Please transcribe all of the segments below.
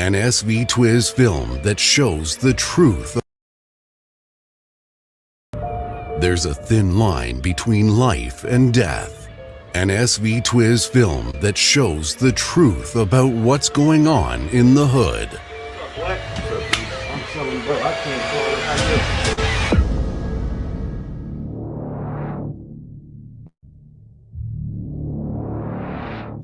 An SV Twiz film that shows the truth. There's a thin line between life and death. An SV Twiz film that shows the truth about what's going on in the hood. I'm telling bro, I can't call it. How you?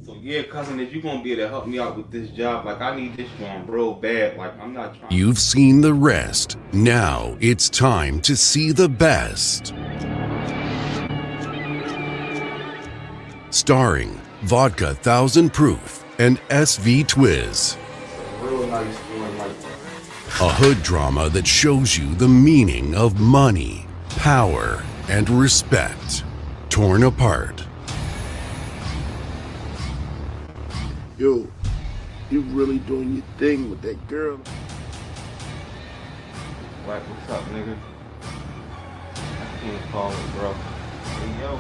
So yeah, cousin, if you gonna be able to help me out with this job, like I need this one real bad. Like I'm not trying. You've seen the rest. Now it's time to see the best. Starring Vodka 1000 Proof and SV Twiz. Real nice one, like A hood drama that shows you the meaning of money, power, and respect. Torn apart. Yo, you really doing your thing with that girl. Like, what's up, nigga? I can't call it, bro. Hey, yo.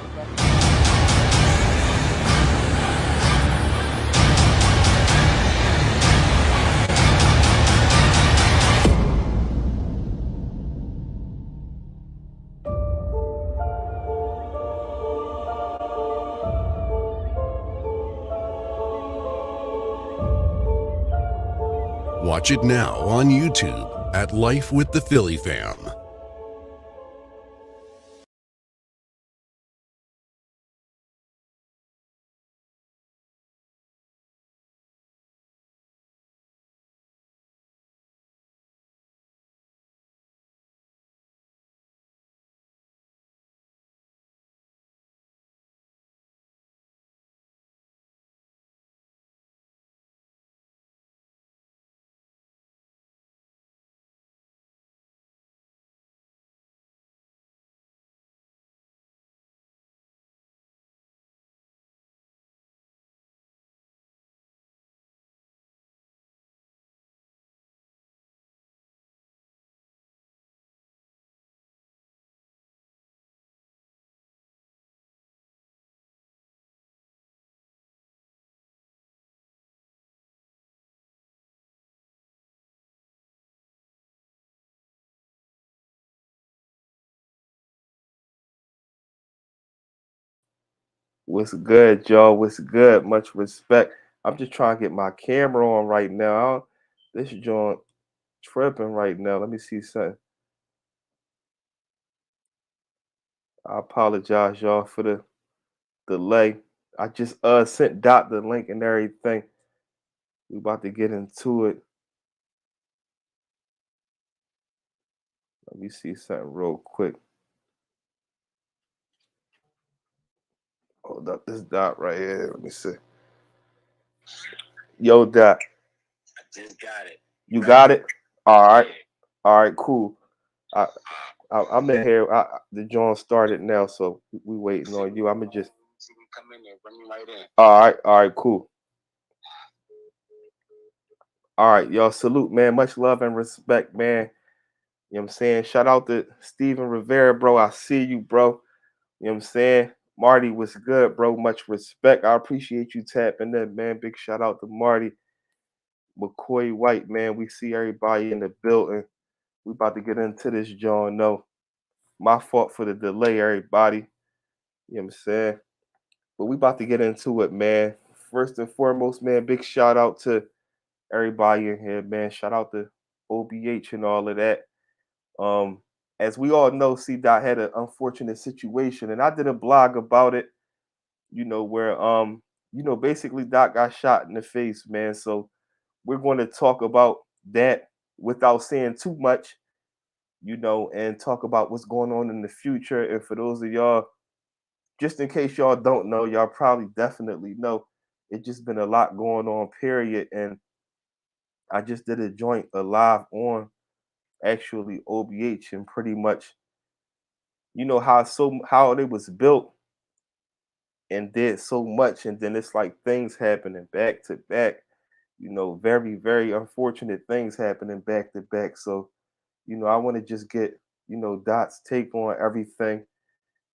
Watch it now on YouTube at Life with the Philly Fam. What's good, y'all? What's good? Much respect. I'm just trying to get my camera on right now. This joint tripping right now. Let me see something. I apologize, y'all, for the delay. I just sent Doc the link and everything. We about to get into it. Let me see something real quick. Hold up, this Doc right here. Let me see. Yo, Doc. I just got it. You got it? All right. All right, cool. I, I'm in here. The joint started now, so we waiting on you. I'ma just. You can come in there, bring me right in. All right, cool. All right, y'all. Salute, man. Much love and respect, man. You know what I'm saying? Shout out to Steven Rivera, bro. I see you, bro. You know what I'm saying? Marty was good, bro. Much respect. I appreciate you tapping in, man. Big shout out to Marty. McCoy White, man. We see everybody in the building. We about to get into this, John. No, my fault for the delay, everybody. You know what I'm saying? But we about to get into it, man. First and foremost, man, big shout out to everybody in here, man. Shout out to OBH and all of that. Um, as we all know, C Dot had an unfortunate situation, and I did a blog about it, where basically Doc got shot in the face, man. So we're going to talk about that without saying too much, and talk about what's going on in the future. And for those of y'all, just in case y'all don't know, y'all probably definitely know, it's just been a lot going on, period. And I just did a joint, a live on actually OBH, and pretty much, how it was built and did so much, and then it's like things happening back to back, very, very unfortunate things happening back to back. So, I want to just get, Dot's take on everything.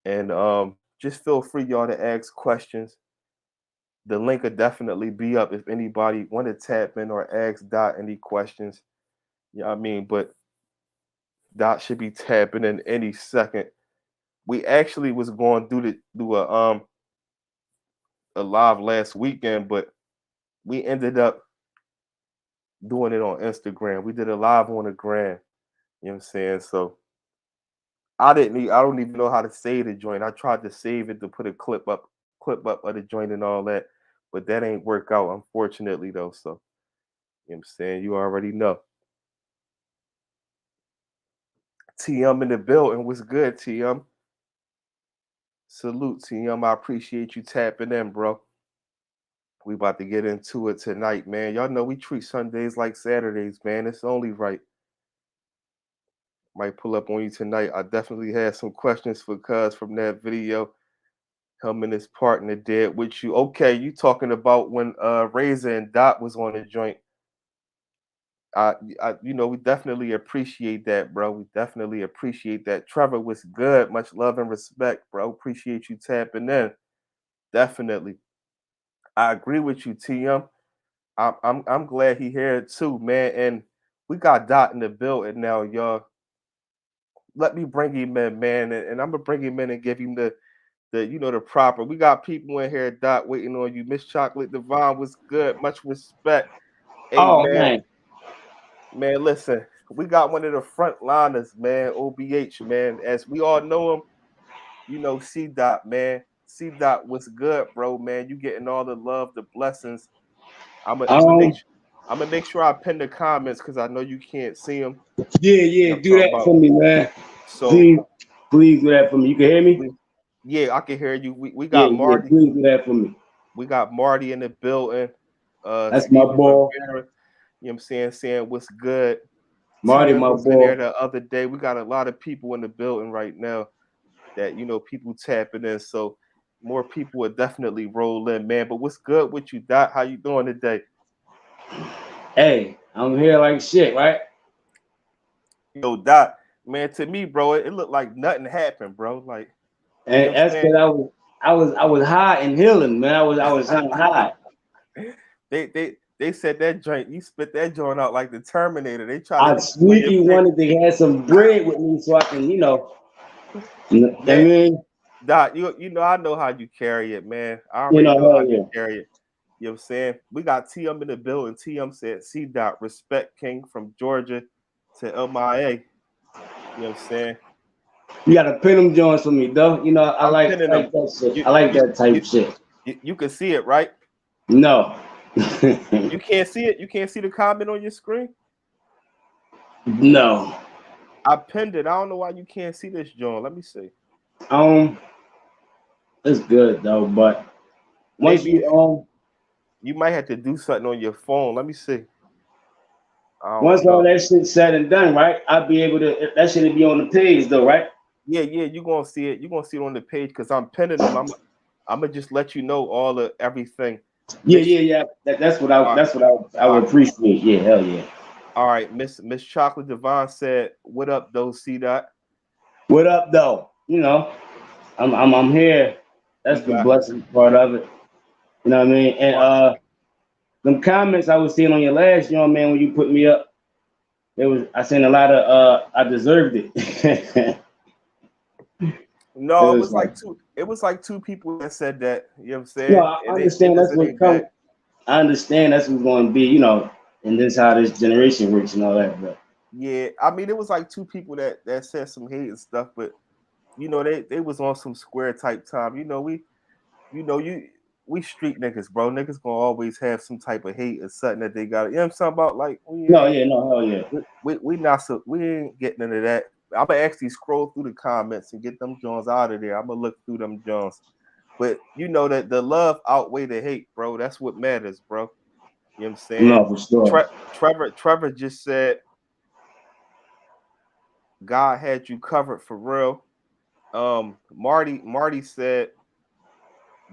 And just feel free, y'all, to ask questions. The link will definitely be up if anybody want to tap in or ask Dot any questions. You know what I mean? But Dot should be tapping in any second. We actually was going to do a live last weekend, but we ended up doing it on Instagram. We did a live on the gram. You know what I'm saying? So I don't even know how to save the joint. I tried to save it to put a clip up of the joint and all that, but that ain't work out, unfortunately though. So you know what I'm saying? You already know. TM in the building. What's good, TM? Salute, TM. I appreciate you tapping in, bro. We about to get into it tonight, man. Y'all know we treat Sundays like Saturdays, man. It's only right. Might pull up on you tonight. I definitely had some questions for Cuz from that video. Him and his partner did with you. Okay, you talking about when Razor and Dot was on the joint. We definitely appreciate that, bro. We definitely appreciate that. Trevor was good. Much love and respect, bro. Appreciate you tapping in. Definitely. I agree with you, TM. I'm glad he here too, man. And we got Dot in the building now, y'all. Let me bring him in, man, and I'm gonna bring him in and give him the the proper. We got people in here, Dot, waiting on you. Miss Chocolate Divine was good. Much respect. Hey, Oh man, man, listen, we got one of the front liners, man. OBH, man. As we all know him, C Dot, man. C Dot was good, bro, man. You getting all the love, the blessings. um, I'm gonna make sure I pin the comments because I know you can't see them. yeah, I'm do talking that about. for me, man. So Please do that for me. You can hear me? yeah, I can hear you. We got Yeah, Marty. please do that for me. We got Marty in the building. That's my Steven boy, Rivera. You know what I'm saying what's good. Marty, TM my was in there boy. the other day. We got a lot of people in the building right now that people tapping in. So more people would definitely roll in, man. But what's good with you, Dot? How you doing today? Hey, I'm here like shit, right? Yo, Dot, man, to me, bro, it looked like nothing happened, bro. Like, you know And what I'm that's saying? because I was high and healing, man. I was trying high. They said that joint, you spit that joint out like the Terminator. They try to I hit you in your sneaky face. wanted to have some bread with me so I can, I Man, mean, Dot, I know how you carry it, man. I already know how hell you yeah. carry it. You know what I'm saying? We got TM in the building. TM said C Dot respect King from Georgia to MIA. You know what I'm saying? You gotta pin them joints for me, though. I I'm like pinning them. that shit. You I like you that type you shit. you can see it, right? No. You can't see it. You can't see the comment on your screen. No. I pinned it. I don't know why you can't see this, John. Let me see. Um, it's good though, but once Maybe you might have to do something on your phone. Let me see. I once don't all know. that shit's said and done, right? I'll be able to. That should be on the page though, right? Yeah, you're gonna see it. You're gonna see it on the page because I'm pinning them. I'm gonna just let you know all of everything. Yeah, Miss, That's what I. all right, That's what I all would right, appreciate. Yeah, hell yeah. all right. Miss Chocolate Devon said, "What up, though? C dot. What up though? I'm here. We That's the got blessing part of it. You know what I mean? And Mark. them comments I was seeing on your last, man, when you put me up, I seen a lot of I deserved it. It No, it was was like, like two. It was like two people that said that. You know what I'm no, saying? I And it understand that's wasn't what even come. bad. I understand that's what's going to be, and this how this generation works and all that. But Yeah, I mean, it was like two people that said some hate and stuff, but they was on some square type time. You know you we street niggas, bro. Niggas gonna always have some type of hate or something that they got. You know what I'm talking about? Like no, yeah, no, hell yeah. we not so we ain't getting into that. I'm gonna actually scroll through the comments and get them Jones out of there. I'm gonna look through them Jones. But you know that the love outweigh the hate, bro. That's what matters, bro. You know what I'm saying? No, for sure. Trevor just said God had you covered for real. Marty said,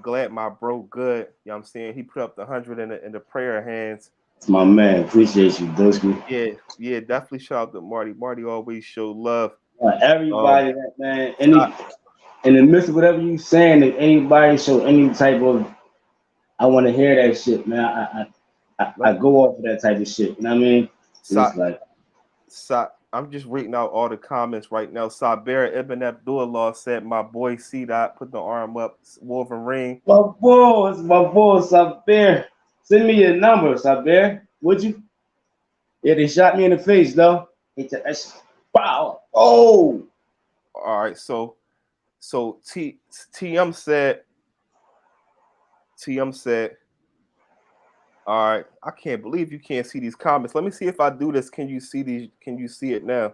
glad my bro good. You know what I'm saying? He put up the 100 in the prayer hands. It's my man. Appreciate you, Dusky. Yeah, definitely shout out to Marty. Marty always show love. Everybody, that man, Scott, in the midst of whatever you saying, if anybody show any type of I want to hear that shit, man. I go off of that type of shit. You know what I mean? Sa, It's like, I'm just reading out all the comments right now. Sabir Ibn Abdullah said, "My boy C Dot put the arm up. Wolverine." it's my boy, Sabir. Send me your number, Sabir. Would you? Yeah, they shot me in the face, though. Wow. Oh. All right, so TM said, all right, I can't believe you can't see these comments. Let me see if I do this. Can you see these? Can you see it now?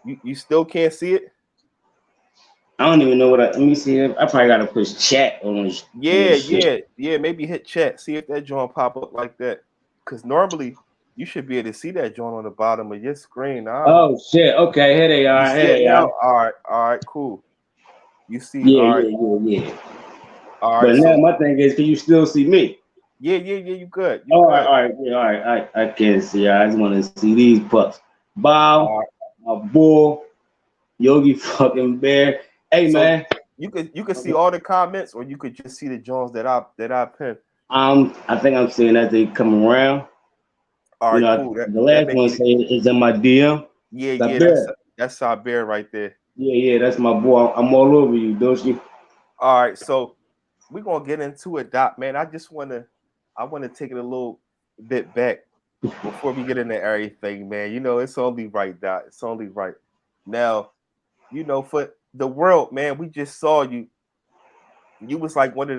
You still can't see it? I don't even know let me see. I probably got to push chat on this. Yeah. Maybe hit chat. See if that joint pop up like that. Because normally you should be able to see that joint on the bottom of your screen. Oh shit. Okay, here they You are. see Here it they now? are. All right, cool. You see, Yeah, all right, yeah. all right. But now So my thing is, can you still see me? yeah. You good. You All good. right, yeah, all right. I can't see. I just want to see these pups. Bow, All right. my bull, Yogi fucking bear. Hey So man. you could see all the comments, or you could just see the joints that I pinned. I think I'm seeing that they come around. All You right, know, cool. the That last makes one it. say is in my DM. Yeah. That That's bear. Sabir right there. Yeah, that's my boy. I'm all over you, don't you? All right, so we're gonna get into it, Doc. Man, I wanna take it a little bit back before we get into everything, man. You know, it's only right, Doc. It's only right. Now, you know, for the world, man, we just saw you. You was like one of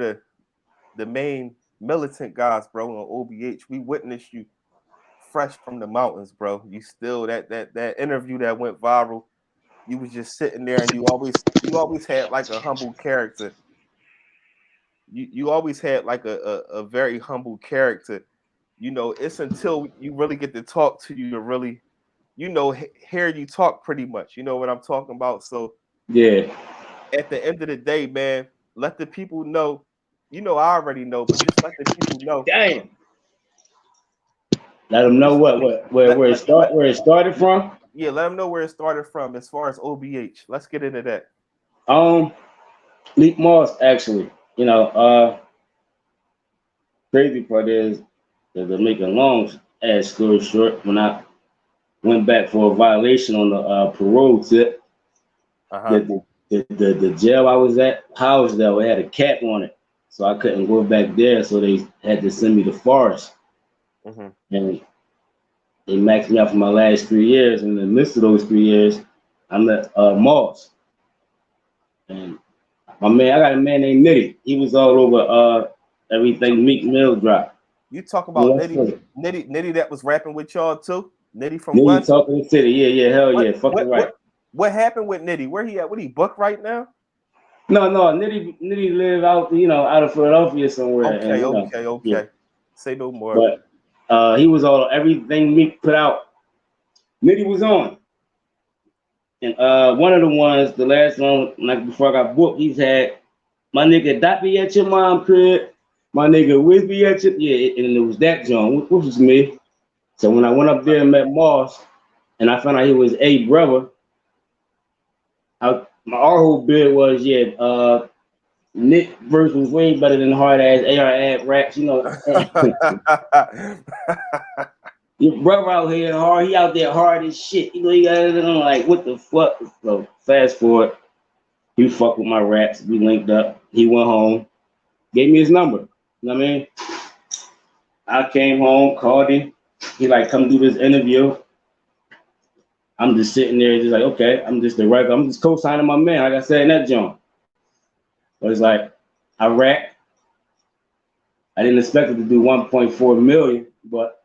the main militant guys, bro, on OBH. We witnessed you fresh from the mountains, bro. You still that interview that went viral. You was just sitting there, and you always had like a humble character. You always had like a very humble character. You know, it's until you really get to talk to you to really, hear you talk pretty much. You know what I'm talking about? So Yeah. at the end of the day, man, let the people know. You know, I already know, but just let the people know. Damn. Let them know Just where it started from. yeah, let them know where it started from as far as OBH. Let's get into that. Um, Leap Moss actually. You know, crazy part is that to make a long ass story short, when I went back for a violation on the parole tip, Uh huh. the jail I was at, housed there, it had a cap on it, so I couldn't go back there. So they had to send me to Forest, Hmm. and they maxed me out for my last 3 years. And in the midst of those 3 years, I met Moss, and my man, I got a man named Nitty. He was all over everything Meek Mill drop. You talk You about know, Nitty that was rapping with y'all too. Nitty from Nitty Guns. talking the city, yeah, hell What yeah, what fucking right. what what happened with Nitty? Where he at? What he booked right now? No, Nitty live out, out of Philadelphia somewhere, and yeah. Okay. Say no more. But he was all everything Meek put out. Nitty was on, and one of the ones, the last one, like before I got booked, he's had my nigga Dot be at your mom crib, my nigga Wiz be at your and it was that John, which was me. So when I went up there and met Moss, and I found out he was a brother, our whole bid was Nick verse was way better than hard ass AR ad raps, Your brother out here hard, he out there hard as shit. He got it on like what the fuck? So fast forward, he fucked with my raps. We linked up. He went home, gave me his number. You know what I mean? I came home, called him. He like come do this interview. I'm just sitting there, just like, okay, I'm just the regular, I'm just co-signing my man, like I said in that joint. But it's like I rap. I didn't expect it to do 1.4 million, but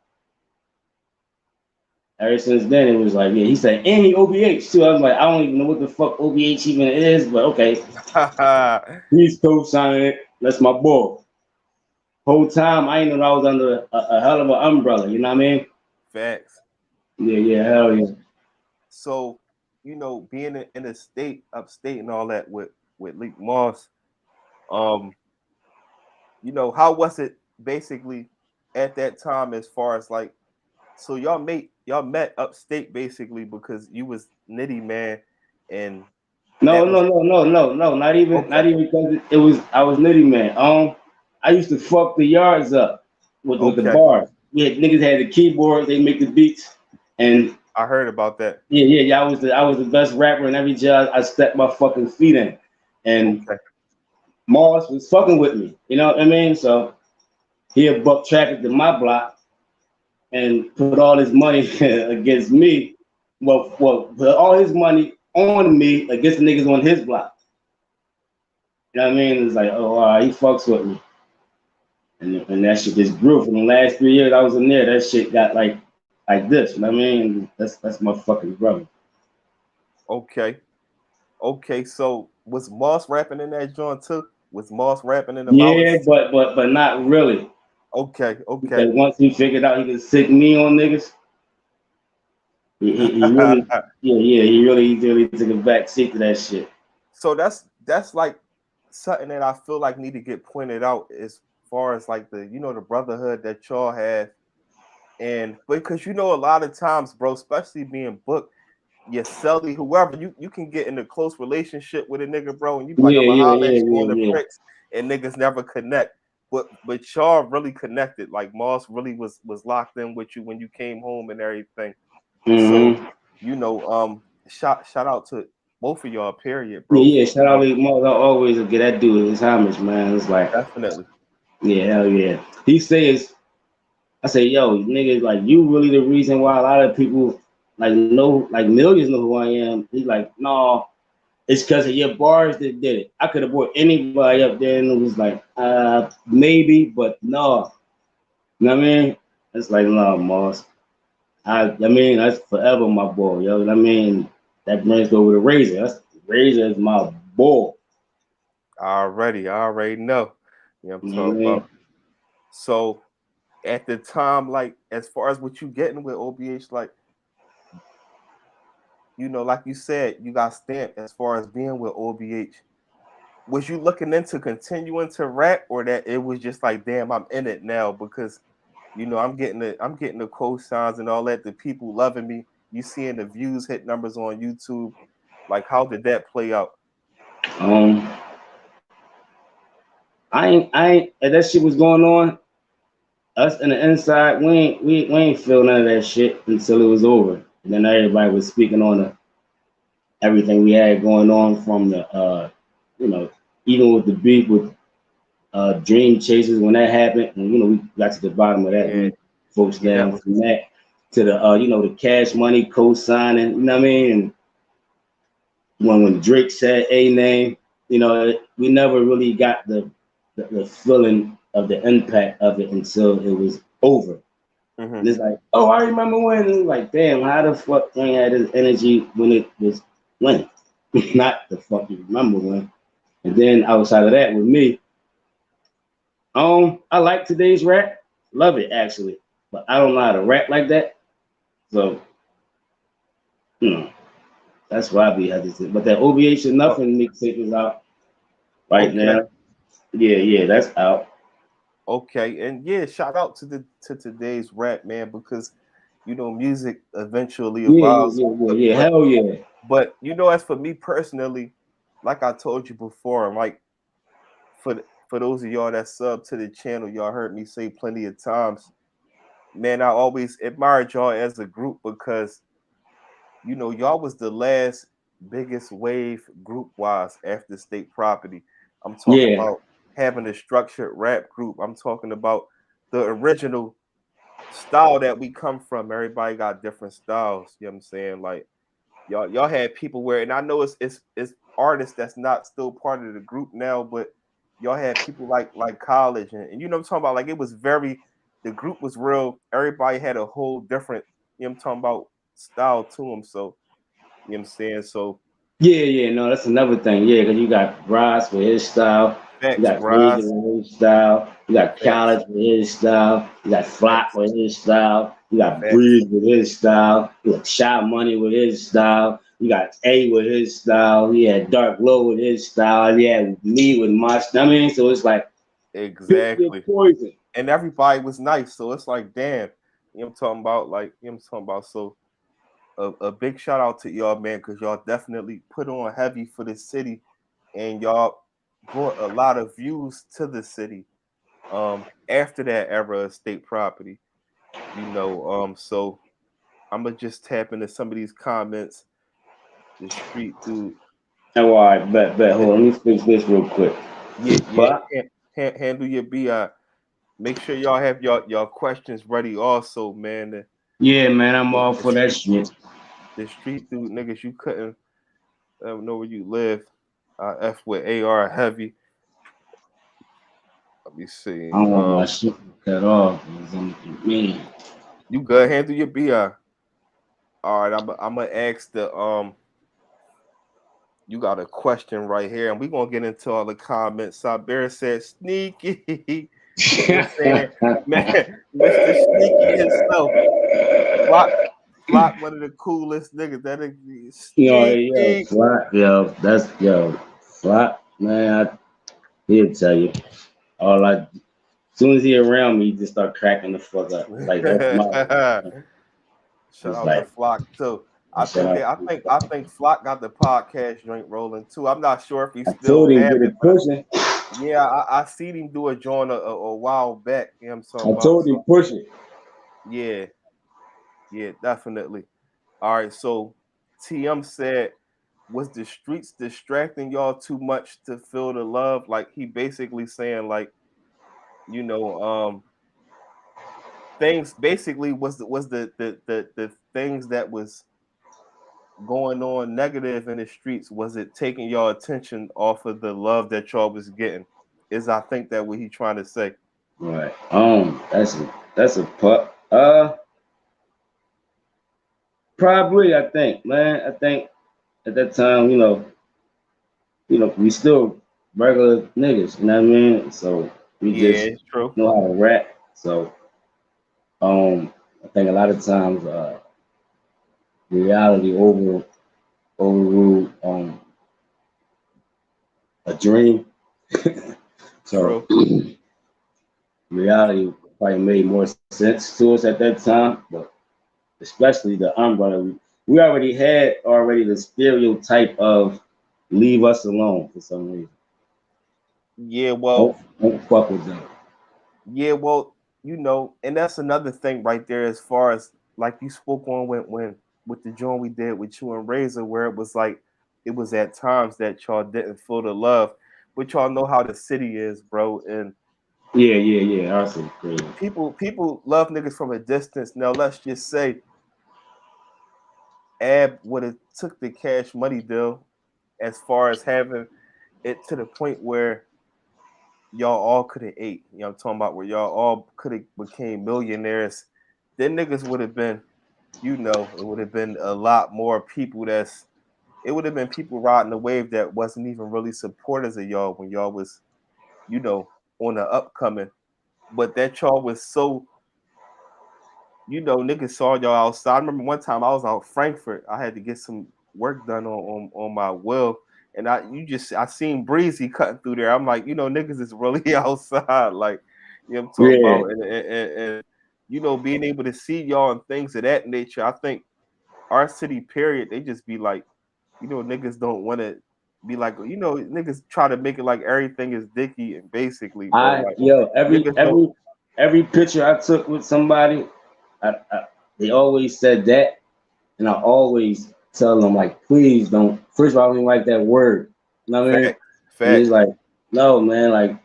ever since then, it was like, yeah, he said, and he OBH too. I was like, I don't even know what the fuck OBH even is, but okay. He's co-signing it. That's my boy. Whole time, I ain't know I was under a hell of an umbrella. You know what I mean? Facts. Yeah, hell yeah. So, being in a state, upstate, and all that with Leak Moss, how was it basically at that time as far as like, so y'all met upstate basically because you was Nitty man, and No, that was not even okay. because it was I was Nitty man. I used to fuck the yards up with the Okay. bars. We had niggas had the keyboard, they make the beats, and I heard about that. yeah. I was the best rapper in every jail I stepped my fucking feet in, and Okay. Moss was fucking with me. You know what I mean? So he had buck traffic to my block and put all his money against me. Well, put all his money on me against the niggas on his block. You know what I mean? It's like, oh, he fucks with me. And that shit just grew. From the last 3 years I was in there, that shit got like this. You know what I mean? That's my fucking brother. Okay. Okay. So was Moss rapping in that joint too? Was Moss rapping in the Yeah, mountains? but not really. Okay. Okay. Because once he figured out he could sick me on niggas, he really, he really took a back seat to that shit. So that's like something that I feel like need to get pointed out as far as like the the brotherhood that y'all have. And because a lot of times, bro, especially being booked, your celly, whoever, you can get in a close relationship with a nigga, bro, and you be like, I'm gonna holler at you on the Yeah. bricks, and niggas never connect. But y'all really connected. Like Moss really was locked in with you when you came home and everything. So, Mm-hmm. shout out to both of y'all, period, bro. Yeah. Shout out to Moss. I always get that dude his homage, man. It's like, Definitely. yeah, hell yeah. He says, I say, yo, nigga, like you really the reason why a lot of people like millions know who I am. He's like, no, it's because of your bars that did it. I could have brought anybody up there and it was like, maybe, but no. You know what I mean? It's like, no, Moss. I mean, that's forever my boy, yo. You know what I mean? That brings over the Razor. Razor is my boy. I already know. You know what I'm You know what talking I mean? about. So at the time, like as far as what you getting with OBH, like like you said, you got stamped as far as being with OBH. Was you looking into continuing to rap, or that it was just like, damn, I'm in it now because I'm getting the cosigns and all that, the people loving me, you seeing the views hit numbers on YouTube. Like, how did that play out? Um, as that shit was going on, us in the inside, we ain't feel none of that shit until it was over. And then everybody was speaking on everything we had going on from the you know, even with the beat with Dream Chasers when that happened, and we got to the bottom of that, Yeah, we folks yeah, that down was from that to the the Cash Money co-signing, you know what I mean? And when Drake said a name, we never really got the feeling of the impact of it until it was over. mm-hmm. And it's like, oh, I remember when. And it's like, damn, how the fuck Wayne had his energy when it was when? Not the fuck you remember when. And then outside of that, with me, I like today's rap, love it actually, but I don't know how to rap like that. So, that's why I be hesitant. But that OVH and Oh, nothing mixtape is out right okay, now. Yeah, that's out. okay, and yeah, shout out to today's rap, man, because music eventually evolves. Yeah. Hell yeah. But as for me personally, like I told you before, like for those of y'all that sub to the channel, y'all heard me say plenty of times, man, I always admired y'all as a group because y'all was the last biggest wave group wise after State Property. I'm talking Yeah. about having a structured rap group. I'm talking about the original style that we come from. Everybody got different styles. You know what I'm saying? Like y'all had people where, and I know it's artists that's not still part of the group now, but y'all had people like college, and you know what I'm talking about. Like the group was real. Everybody had a whole different, I'm talking about, style to them. So you know what I'm saying. So Yeah. No, that's another thing. Yeah, because you got Ross with his style, you facts, got Razor Bryce, with his style, you got facts, College with his style, you got Flock facts, with his style, you got facts. Breeze with his style, you got Shy Money with his style, you got A with his style, you had Dark Low with his style, you had me with my style. I mean, so it's like pick your Exactly. poison. And everybody was nice. So it's like, damn, I'm talking about, like, I'm talking about. So a big shout out to y'all, man, because y'all definitely put on heavy for the city, and y'all brought a lot of views to the city. after that era of state property. So I'm gonna just tap into some of these comments. The street dude. Oh, all right, bet. Hold on, let me fix this real quick. Yeah. But Handle your BI. Make sure y'all have y'all questions ready also, man. yeah, man, I'm all for that shit. The street dude niggas, you couldn't know where you live. F with AR heavy. Let me see. I don't want my shit cut off. Man. You good? Handle your BI. All right, I'm gonna ask the You got a question right here, and we're gonna get into all the comments. Saber said sneaky. You know what I'm saying? Man, Mr. Sneaky himself. Flock, one of the coolest niggas. That is sneaky. Flat, man. He'll tell you. As soon as he around me, he just start cracking the fuck up. Like that's my. Shout out to Flock too. I think Flock got the podcast joint rolling too. I'm not sure if he still told him have get it. it pushing. Yeah, I seen him do a joint a while back. You know what I'm I told him push it. Yeah, definitely. All right, so TM said, was the streets distracting y'all too much to feel the love? Like he basically saying, like, things basically was the things that was going on negative in the streets, was it taking y'all attention off of the love that y'all was getting? Is I think that what he trying to say. Right. That's a pup. Probably. I think, man. I think at that time, we still regular niggas. You know what I mean? So we just It's true. know how to rap. So I think a lot of times reality overruled a dream. So reality probably made more sense to us at that time, but especially the umbrella. We already had the stereotype of leave us alone for some reason. Yeah, well, Don't fuck with them. yeah, well, and that's another thing right there, as far as like you spoke on when with the joint we did with you and Razor, where it was like it was at times that y'all didn't feel the love, but y'all know how the city is, bro, and Yeah. That's crazy. people love niggas from a distance. Now let's just say Ab would have took the Cash Money deal, as far as having it to the point where y'all all could have ate. I'm talking about where y'all all could have became millionaires. Then niggas would have been, it would have been a lot more people it would have been people riding the wave that wasn't even really supporters of y'all when y'all was, on the upcoming. But that y'all was so, niggas saw y'all outside. I remember one time I was out Frankfurt. I had to get some work done on my will. And I seen Breezy cutting through there. I'm like, niggas is really outside. Like, I'm talking about. And being able to see y'all and things of that nature. I think our city, period, they just be like, niggas don't want to be like, niggas try to make it like everything is dicky and basically, bro. Every picture I took with somebody, they always said that, and I always tell them like, please don't. First of all, I don't even like that word. You know what I mean? And he's like, no, man, like,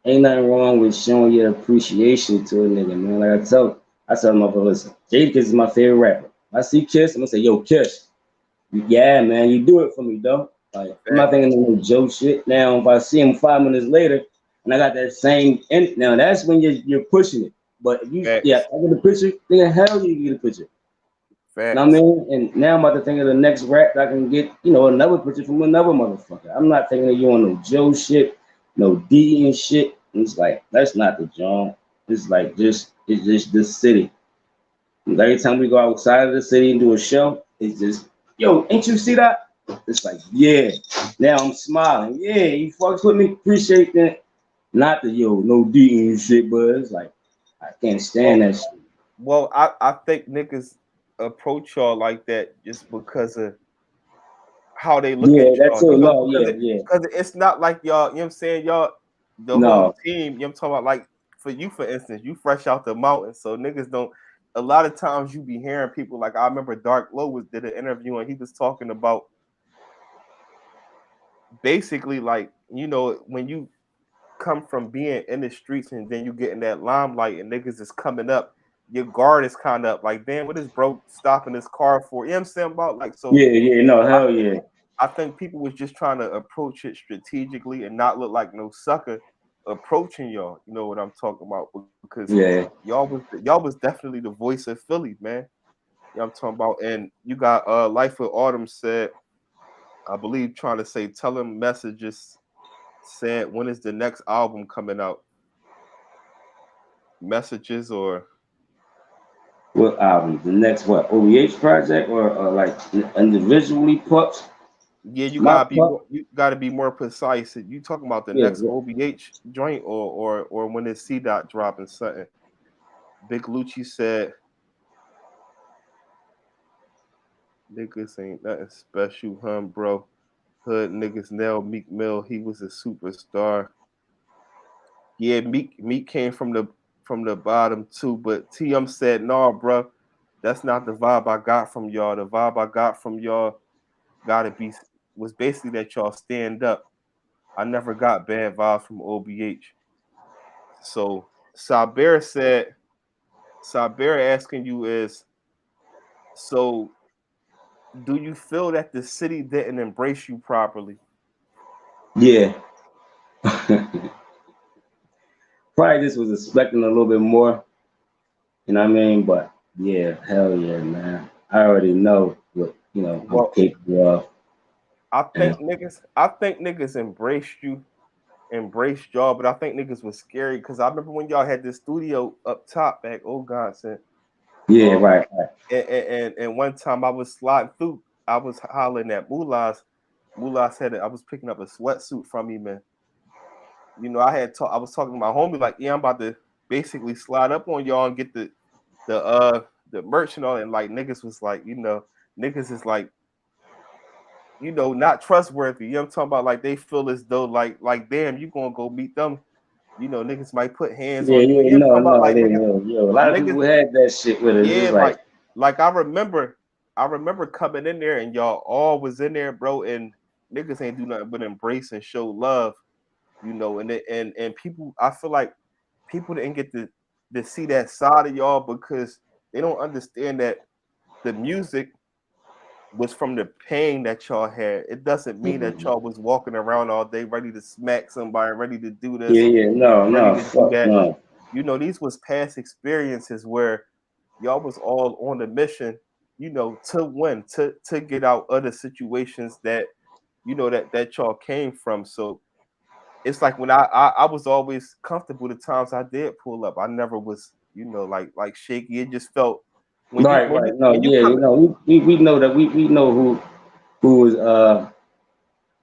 ain't nothing wrong with showing your appreciation to a nigga, man. Like I tell them, listen, Jadakiss is my favorite rapper. I see Kiss, I'm gonna say, yo, Kiss. Yeah, man, you do it for me, though. Like, I'm not thinking of no Joe shit. Now, if I see him 5 minutes later and I got that same, now that's when you're pushing it. But if I get a picture, nigga, hell you get a picture. You know what I mean? And now I'm about to think of the next rap that I can get, another picture from another motherfucker. I'm not thinking of you on no Joe shit, no D and shit. And it's like, that's not the John. It's like it's just this city. And every time we go outside of the city and do a show, it's just, yo, ain't you see that? It's like, yeah. Now I'm smiling. Yeah, you fucks with me. Appreciate that. Not the no D and shit, but it's like, I can't stand that shit. Well, I think niggas approach y'all like that just because of how they look at y'all. Because it's not like y'all, you know what I'm saying? Y'all, the whole team, I'm talking about, like, for you, for instance, you fresh out the mountain, so niggas don't. A lot of times you be hearing people like I remember Dark Low did an interview and he was talking about basically like when you come from being in the streets and then you get in that limelight and niggas is coming up, your guard is kind of like, damn, what is bro stopping this car for? You know what I'm saying about like so. Yeah, no, I hell think, yeah. I think people was just trying to approach it strategically and not look like no sucker approaching y'all. You know what I'm talking about? Because Yeah. y'all was definitely the voice of Philly, man. You know what I'm talking about? And you got Life with Autumn said, I believe trying to say tell him messages said when is the next album coming out? Messages or What album? The next what? OVH project or like individually pups? yeah, My pup. you gotta be more precise. You talking about the Yeah, next OBH joint or when this C dot dropping something? Big Lucci said niggas ain't nothing special, huh, bro? Hood niggas nailed Meek Mill. He was a superstar. Yeah, Meek came from the bottom too, but TM said, "Nah, bro, that's not the vibe I got from y'all. The vibe I got from y'all gotta be was basically that y'all stand up. I never got bad vibes from OBH." So Saber asking you is, so do you feel that the city didn't embrace you properly? yeah. Probably just was expecting a little bit more. You know what I mean? But yeah, hell yeah, man. I already know what I'm Well, capable of. And I think niggas embraced y'all, but I think niggas was scary because I remember when y'all had this studio up top back, oh God, said, yeah, um, right. and one time I was sliding through, I was hollering at Mullah's. Mullah said that I was picking up a sweatsuit from him, and I was talking to my homie like, yeah, I'm about to basically slide up on y'all and get the merch and all, and like niggas was like, niggas is like, not trustworthy. You know what I'm talking about? Like they feel as though like damn, you gonna go meet them. Niggas might put hands Yeah, on you. yeah, You know what I'm talking about? no, Like they niggas, know. Yo, a lot of niggas, people had that shit with us. yeah, It's like, like I remember coming in there and y'all all was in there, bro, and niggas ain't do nothing but embrace and show love, and people. I feel like people didn't get to see that side of y'all because they don't understand that the music was from the pain that y'all had. It doesn't mean that y'all was walking around all day ready to smack somebody, ready to do yeah, this, yeah, ready no, to do fuck that. no. These was past experiences where y'all was all on a mission, to win, to get out other situations that that y'all came from. So it's like when I was always comfortable the times I did pull up. I never was, like shaky. It just felt Right. No, when you yeah, come we know that we know who was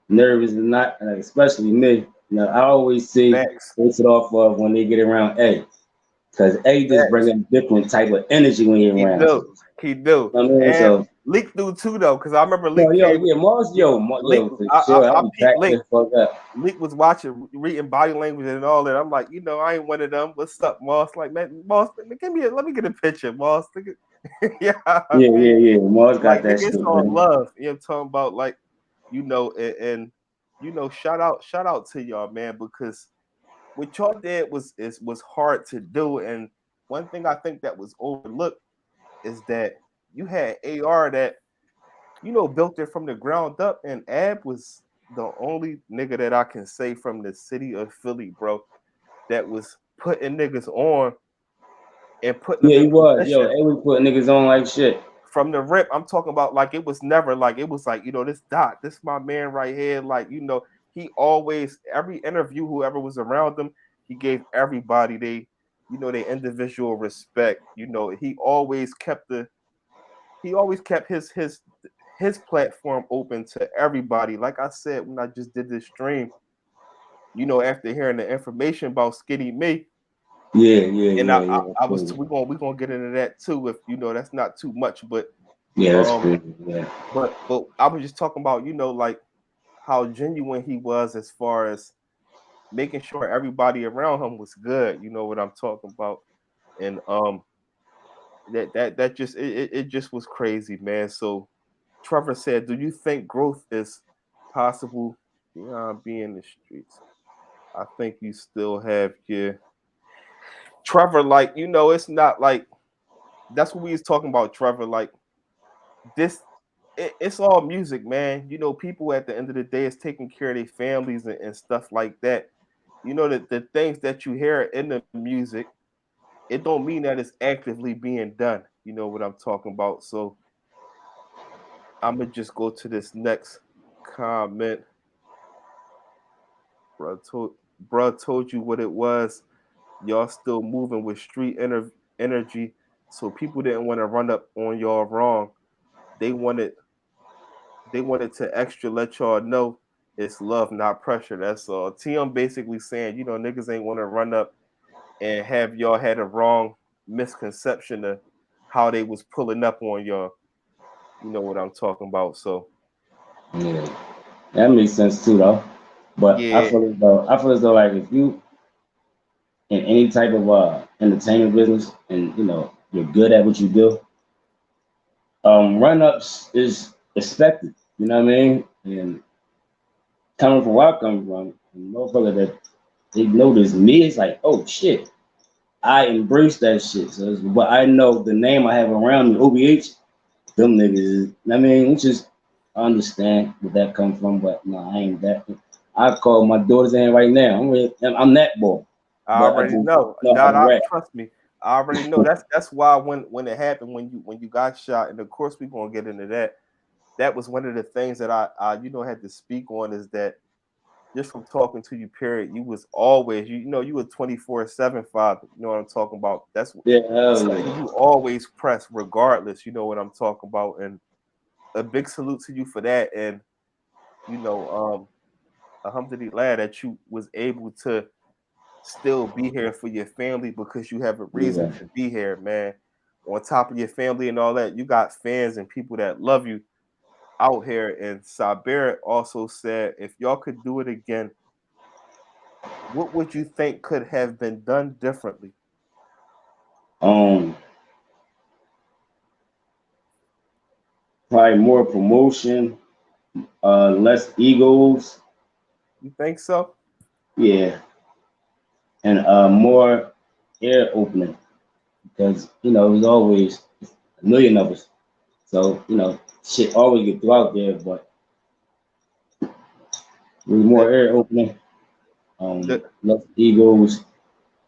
nervous and not, especially me. I always see facts, base it off of when they get around A, because A just bring facts. a different type of energy when you're He around. do. He do. You know what I mean? And So, Leak do too though, because I remember no, Leak yo, came. yeah, Mars, Leak, for sure, I I'll be peeped back Leak. the fuck up. Leak was watching, reading body language and all that. I'm like, I ain't one of them. What's up, Moss? Like, man, Moss, let me get a picture, Moss. Yeah, I mean, Yeah, Mars got like, that nigga, shit, it's all man. love. I'm talking about, like, and shout out to y'all, man, because what y'all did was hard to do. And one thing I think that was overlooked is that you had AR that built it from the ground up, and Ab was the only nigga that I can say from the city of Philly, bro, that was putting niggas on and putting them Yeah, in he was. Yo, position A was putting niggas on like shit. from the rip. I'm talking about like it was never like it was like this Dot, this my man right here. Like he always every interview whoever was around him, he gave everybody they individual respect. He always kept his platform open to everybody. Like I said when I just did this stream, after hearing the information about Skinny Me, and I was Crazy. we're gonna get into that too if that's not too much, but Yeah, that's um crazy. Yeah. but I was just talking about like how genuine he was as far as making sure everybody around him was good. You know what I'm talking about? And that just it just was crazy, man. So Trevor said, "Do you think growth is possible beyond being in the streets?" I think you still have your Trevor. Like it's not like that's what we was talking about, Trevor. Like this, it's all music, man. People at the end of the day is taking care of their families and stuff like that. That the things that you hear in the music, it don't mean that it's actively being done. You know what I'm talking about? So I'm gonna just go to this next comment. Bruh told you what it was. Y'all still moving with street energy, so people didn't want to run up on y'all wrong. They wanted they wanted to extra let y'all know it's love, not pressure. That's all. TM basically saying, niggas ain't want to run up and have y'all had a wrong misconception of how they was pulling up on y'all. You know what I'm talking about. So Yeah, that makes sense too, though. But yeah, I feel as though like if you in any type of entertainment business and you're good at what you do, run ups is expected. You know what I mean? And coming from where I come from, motherfucker that they notice me, it's like, oh shit, I embrace that shit. So it's what I know, the name I have around me, OBH, them niggas. I mean, which is I understand where that come from, but no, I ain't that. I call my daughters in right now. I'm that boy, I but I already just know. know how to Dot, rap. trust me. I already know. That's why when it happened, when you got shot, and of course we gonna get into that. That was one of the things that I had to speak on, is that just from talking to you, period, you was always you were 24/7 father. You know what I'm talking about. That's Yeah, hell something yeah. you always press regardless. You know what I'm talking about, and a big salute to you for that. And you know, alhamdulillah that you was able to still be here for your family because you have a reason Yeah. to be here, man. On top of your family and all that, you got fans and people that love you out here. And Saber also said, if y'all could do it again, what would you think could have been done differently? Um, Probably more promotion, less egos, You think so? yeah, and more air opening because there's always a million of us. So shit always get through out there, but with more The, air opening, the, less egos,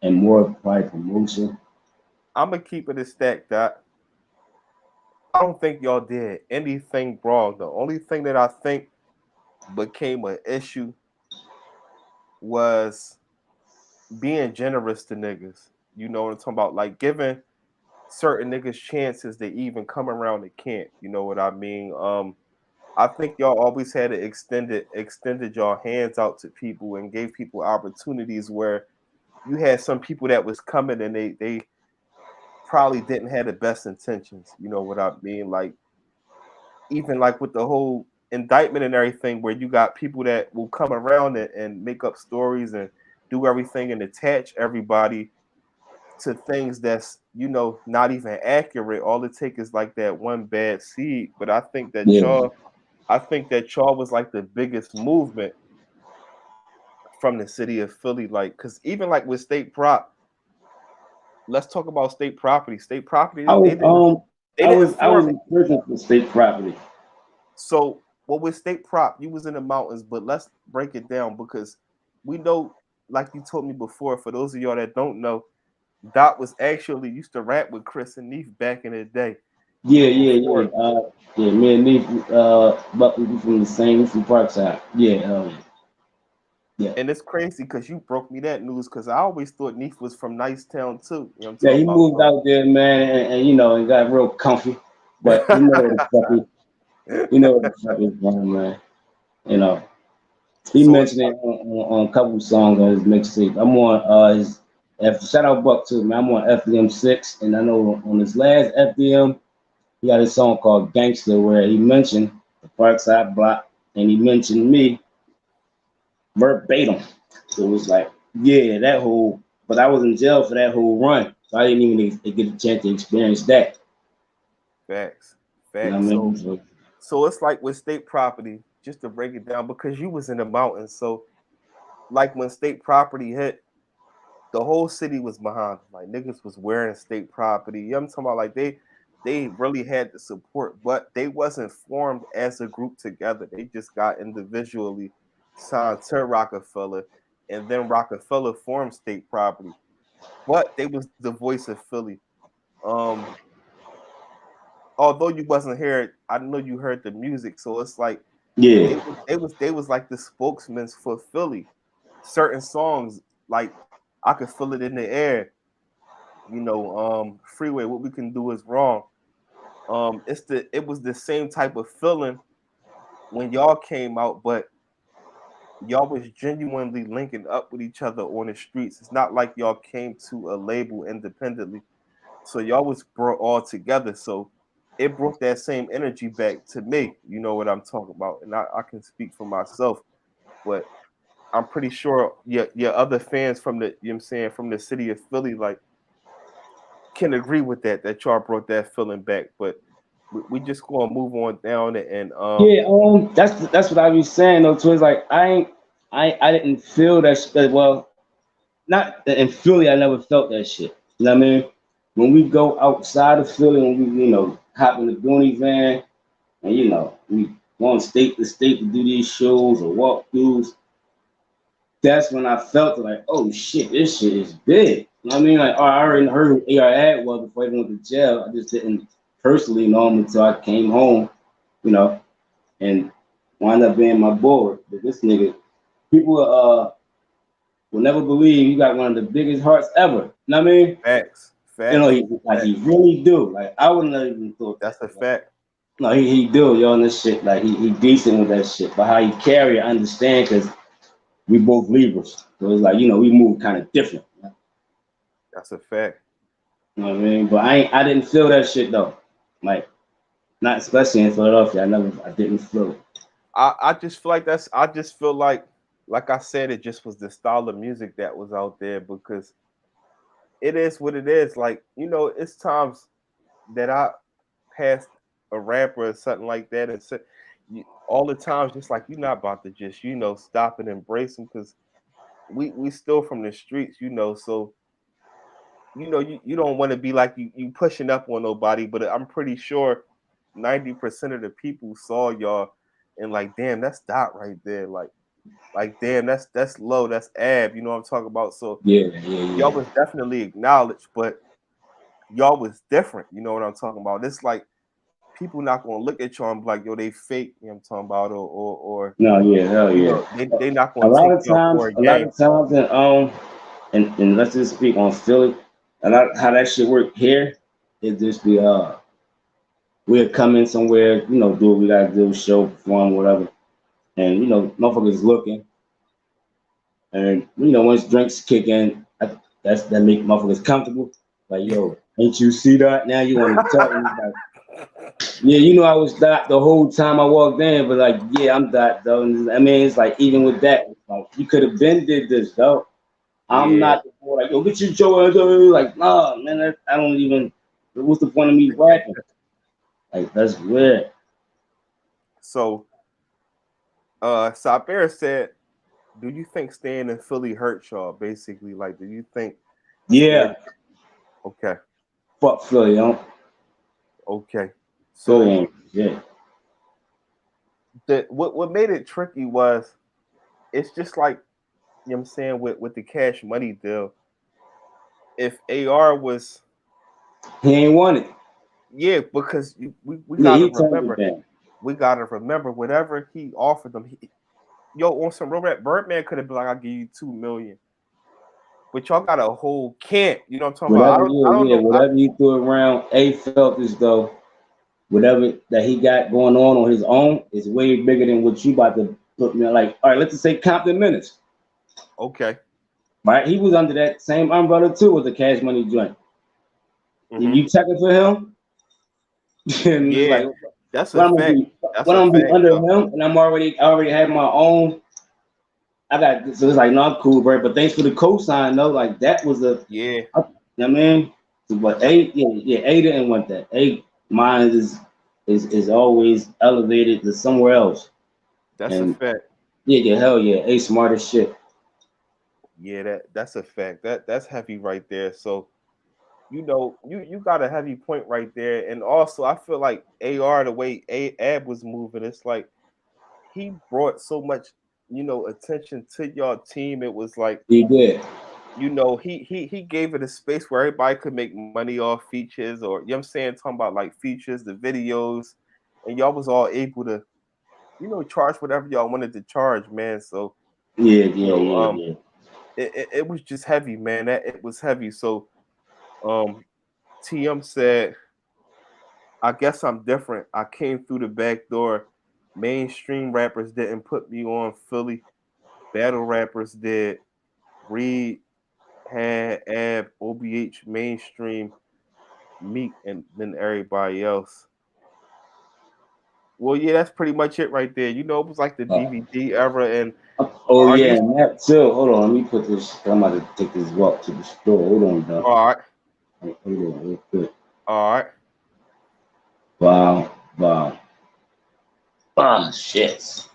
and more probably promotion. I'm gonna keep it a stack that I don't think y'all did anything wrong. The only thing that I think became an issue was being generous to niggas. You know what I'm talking about? Like giving certain niggas chances to even come around the camp. You know what I mean? I think y'all always had to extended y'all hands out to people and gave people opportunities where you had some people that was coming and they probably didn't have the best intentions. You know what I mean? Like even like with the whole indictment and everything, where you got people that will come around and make up stories and do everything and attach everybody to things that's not even accurate. All it takes is like that one bad seed. But Yeah. I think that y'all was like the biggest movement from the city of Philly. Like, cause even like with state prop, let's talk about state property. State property, I they was didn't they didn't I was form it. in prison for state property. So well with state prop, you was in the mountains, but let's break it down because we know, like you told me before, for those of y'all that don't know, Dot was actually used to rap with Chris and Neef back in the day, Yeah, even yeah, yeah. before. Yeah, me and Nick, but we from the same from Parkside. Yeah, yeah. And it's crazy because you broke me that news because I always thought Neef was from Nicetown too. You know what I'm Yeah, talking he about? moved out there, man, and and got real comfy. But you know what the fuck is wrong, man. You know, he So it's mentioned it on a couple songs on his mixtape. I'm on his shout out Buck too, man. I'm on FDM 6, and I know on his last FDM, he got a song called Gangster where he mentioned the Parkside Block, and he mentioned me verbatim. So it was like, yeah, that whole. But I was in jail for that whole run, so I didn't even get a chance to experience that. Facts. You know Facts. what I So mean? so it's like with state property, just to break it down, because you was in the mountains. So like when state property hit, the whole city was behind them. Like niggas was wearing state property. You know what I'm talking about? Like they really had the support, but they wasn't formed as a group together. They just got individually signed to Rockefeller, and then Rockefeller formed state property. But they was the voice of Philly. Um, although you wasn't here, I know you heard the music, so it's like Yeah, they was like the spokesmen for Philly. Certain songs, like I could feel it in the air. Freeway, what we can do is wrong. It was the same type of feeling when y'all came out, but y'all was genuinely linking up with each other on the streets. It's not like y'all came to a label independently. So y'all was brought all together. So it brought that same energy back to me. You know what I'm talking about. And I can speak for myself, but I'm pretty sure your other fans from the you know what I'm saying from the city of Philly like can agree with that y'all brought that feeling back. But we just gonna move on down and yeah. That's what I was saying though. Too. It's like I didn't feel that. Well, not in Philly. I never felt that shit. You know what I mean? When we go outside of Philly, when we hop in the Goonie van, and we go on state to state to do these shows or walkthroughs. That's when I felt like, oh shit, this shit is big. You know what I mean? Like, I already heard who AR Ad was before I went to jail. I just didn't personally know him until I came home, you know, and wound up being my boy. But this nigga, people will never believe you got one of the biggest hearts ever. You know what I mean? facts, facts, He really do. Like I wouldn't have even thought that's that. a fact. No, he do, yo, on this shit. Like he decent with that shit. But how he carry, I understand, because we both Libras. So it's like, we move kind of different. That's a fact. You know what I mean? But I didn't feel that shit though. Like, not especially in Philadelphia. I didn't feel it. I just feel like I just feel like I said, it just was the style of music that was out there because it is what it is. Like, it's times that I passed a rapper or something like that and said all the times just like you're not about to just, stop and embrace them because we still from the streets, so you don't want to be like you pushing up on nobody, but I'm pretty sure 90% of the people saw y'all and like, damn, that's Dot right there. Like damn, that's low, that's Ab, you know what I'm talking about? So y'all was definitely acknowledged, but y'all was different, you know what I'm talking about? It's like people not gonna look at y'all and be like, yo, they fake, you know what I'm talking about, or No, yeah, hell yeah. they not A gonna lot take of y'all times, for a game. and let's just speak on Philly. A lot how that shit work here. It just be we'll come in somewhere, do what we gotta do, show, perform, whatever. And motherfuckers looking. And once drinks kick in, that make motherfuckers comfortable. Like, yo, ain't you see that? Now you want to talk? And like, yeah, I was Dot the whole time I walked in, but like, yeah, I'm Dot though. And I mean, it's like even with that, like you could have been did this though. I'm Yeah. not the boy like, yo, get your Joe. Like, nah, man, I don't even. What's the point of me rapping? Like, that's weird. So Saber said, do you think staying in Philly hurt y'all? Basically, like, do you think staying Yeah, okay, fuck Philly, okay. Philly So ain't shit. what made it tricky was it's just like what I'm saying with the cash money deal. If AR was He ain't want it. yeah, because we Yeah, gotta he turned it remember, down. whatever he offered them. Yo, on some real rap, Birdman could have been like, I'll give you 2 million. But y'all got a whole camp. You know what I'm talking about? Whatever, I don't know. whatever you threw around, A felt as though whatever that he got going on his own is way bigger than what you about to put me like. All right, let's just say Compton Minutes. Okay. Right, he was under that same umbrella too with the Cash Money joint. Mm-hmm. You checking for him? And it's Yeah, like, that's a fact. That's what a I'm gonna be fact, under though. him, and I already had my own I got so it's like no, I'm cool, bro. But thanks for the cosign though. Like that was a Yeah, I mean, but A didn't want that. A mine is always elevated to somewhere else. that's a And fact. hell yeah, A smart as shit. Yeah, that's a fact. That's heavy right there. So you got a heavy point right there. And also I feel like AR, the way Ab was moving, it's like he brought so much, attention to your team. It was like, He did. he gave it a space where everybody could make money off features, or you know what I'm saying, talking about like features, the videos, and y'all was all able to, charge whatever y'all wanted to charge, man. So, Yeah, you know, um yeah. it was just heavy, man. That it was heavy. So um TM said, I guess I'm different. I came through the back door. Mainstream rappers didn't put me on Philly. Battle rappers did. Reed had Ab, OBH, mainstream, Meek, and then everybody else. Well, yeah, that's pretty much it right there. It was like the DVD era, and Oh are yeah, these and that too. Hold on, let me put this. I'm about to take this walk to the store. Hold on, dog. all right, Hold on, real quick. all right. Wow, wow. Ah, shit.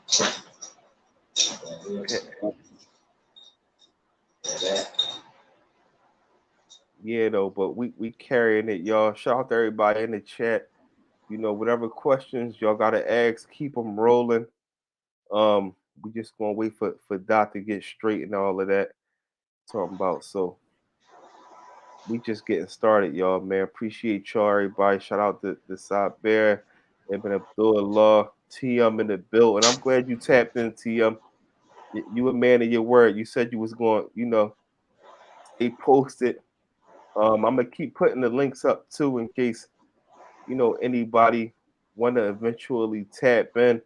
Yeah, though, but we carrying it, y'all. Shout out to everybody in the chat. Whatever questions y'all gotta ask, keep them rolling. We just gonna wait for Dot to get straight and all of that talking about. So we just getting started, y'all, man. Appreciate y'all, everybody. Shout out to the Side Bear, Ibn Abdullah, TM in the bill. And I'm glad you tapped in, TM. You a man of your word. You said you was going, stay posted. I'm gonna keep putting the links up too in case, anybody wanna eventually tap in.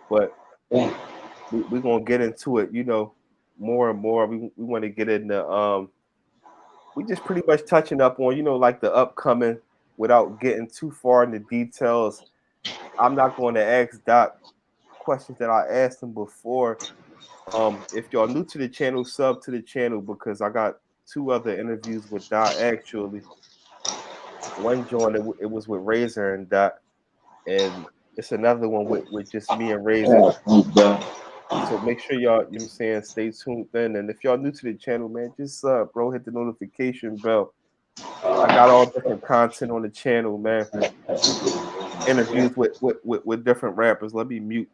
But we're gonna get into it, more and more. We want to get into we just pretty much touching up on, like the upcoming without getting too far into details. I'm not going to ask Doc questions that I asked him before. If y'all new to the channel, sub to the channel because I got two other interviews with Doc actually. One joint it was with Razor and Doc, and it's another one with just me and Razor. So make sure y'all, you know what I'm saying, stay tuned in. And if y'all new to the channel, man, just bro, hit the notification bell. I got all different content on the channel, man. Interviews with different rappers. Let me mute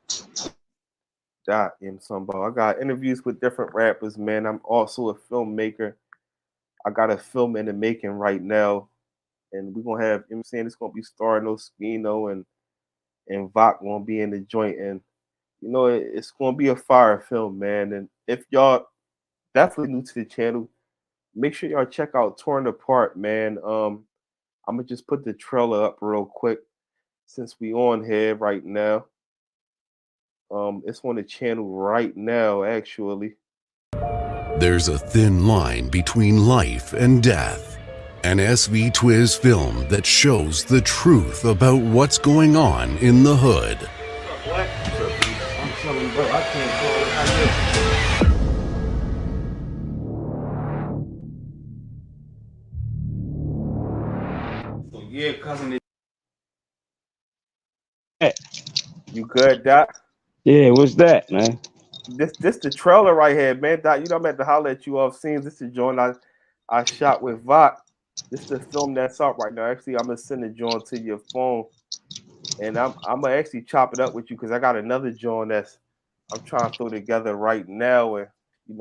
Dot in some ball. I got interviews with different rappers, man. I'm also a filmmaker. I got a film in the making right now. And we're gonna have, you know what I'm saying, it's gonna be starring Oskino and Vok gonna be in the joint. And it's gonna be a fire film, man. And if y'all definitely new to the channel, make sure y'all check out Torn Apart, man. I'm gonna just put the trailer up real quick since we on here right now. It's on the channel right now, actually. There's a thin line between life and death. An SV Twiz film that shows the truth about what's going on in the hood. I'm telling you, bro, I can't call it how you. So yeah, cousin. You good, Doc? Yeah, what's that, man? This the trailer right here, man. Doc, I'm at the holler at you off scenes. This is the joint I shot with Vok. This is the film that's out right now. Actually, I'm gonna send the joint to your phone, and I'm gonna actually chop it up with you because I got another joint that's I'm trying to throw together right now, and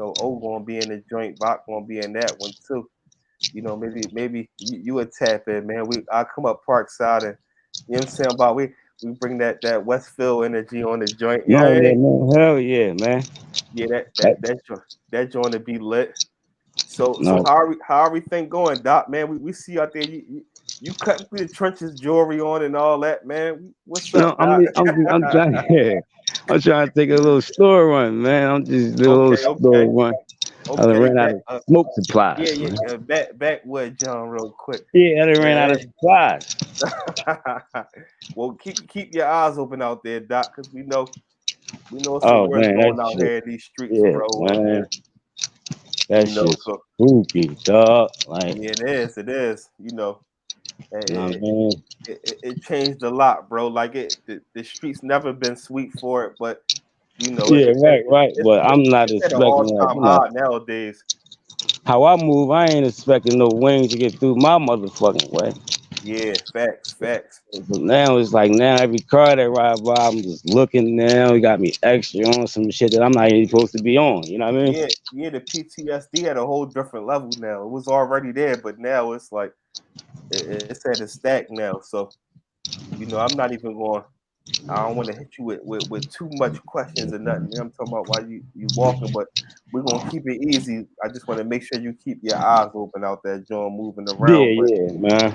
O gonna be in the joint, Vok gonna be in that one too. Maybe you would tap in, man. I come up Parkside and you know what I'm saying about we bring that Westfield energy on the joint. You know No, what I yeah, mean? man. Hell yeah, man. Yeah, That, that joint to be lit. So no, how everything going, Doc? Man, we see out there you cutting through the trenches, jewelry on and all that, man. What's no, up, Doc? I'm trying. Yeah, I'm trying to take a little store run, man. I'm just a little Okay, store okay, run. I done okay. ran out of smoke supplies, man. Backwood, John, real quick. Yeah, I done ran out Yeah. of supplies. Well, keep your eyes open out there, Doc, because we know We know some Oh words man, going that out shit. here in these streets, Yeah, bro. man. And That you know, shit's so spooky, dog. Like, yeah, it is. It is. You know, and you know what I mean? it changed a lot, bro. Like the streets never been sweet for it, but you know, Yeah, right. it's But I'm not it's at an expecting all that, time you know. high nowadays. How I move, I ain't expecting no wings to get through my motherfucking way. Yeah, facts, facts. So now it's like now every car that ride by, I'm just looking now. It got me extra on some shit that I'm not even supposed to be on. You know what I mean? Yeah, yeah. The PTSD at a whole different level now. It was already there, but now it's like it's at a stack now. So you know, I'm not even going. I don't want to hit you with too much questions or nothing. I'm talking about why you walking, but we're gonna keep it easy. I just want to make sure you keep your eyes open out there, John, moving around. Yeah, man.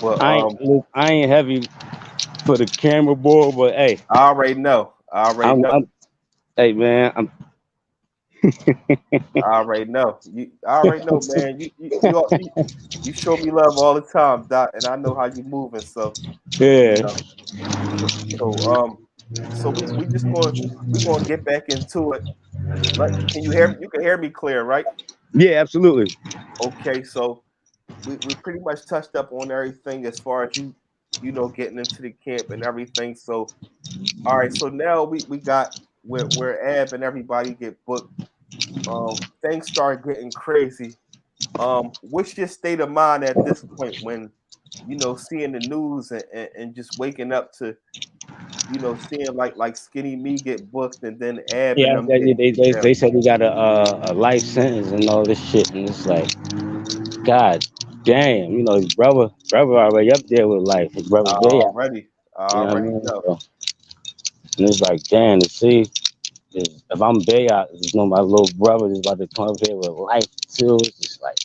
But I ain't heavy for the camera boy, but hey, I already know. I already know. I'm hey man, I'm I already know. I already know, man. You show me love all the time, Doc, and I know how you moving. So you yeah. know. So so we just gonna get back into it. Can you hear me? You can hear me clear, right? Yeah, absolutely. Okay, so we pretty much touched up on everything as far as you know getting into the camp and everything. So all right, so now we got where Ab and everybody get booked. Things start getting crazy. What's your state of mind at this point when you know seeing the news and just waking up to seeing like Skinny Me get booked and then Ab and Yeah, them get down. they said he got a life sentence and all this shit, and it's like, God damn, you know, his brother already up there with life. His I brother Bay, already, I you know what I already mean? know. So, and it's like, damn, to see if I'm Bay, you know, my little brother is about to come up here with life too. It's just like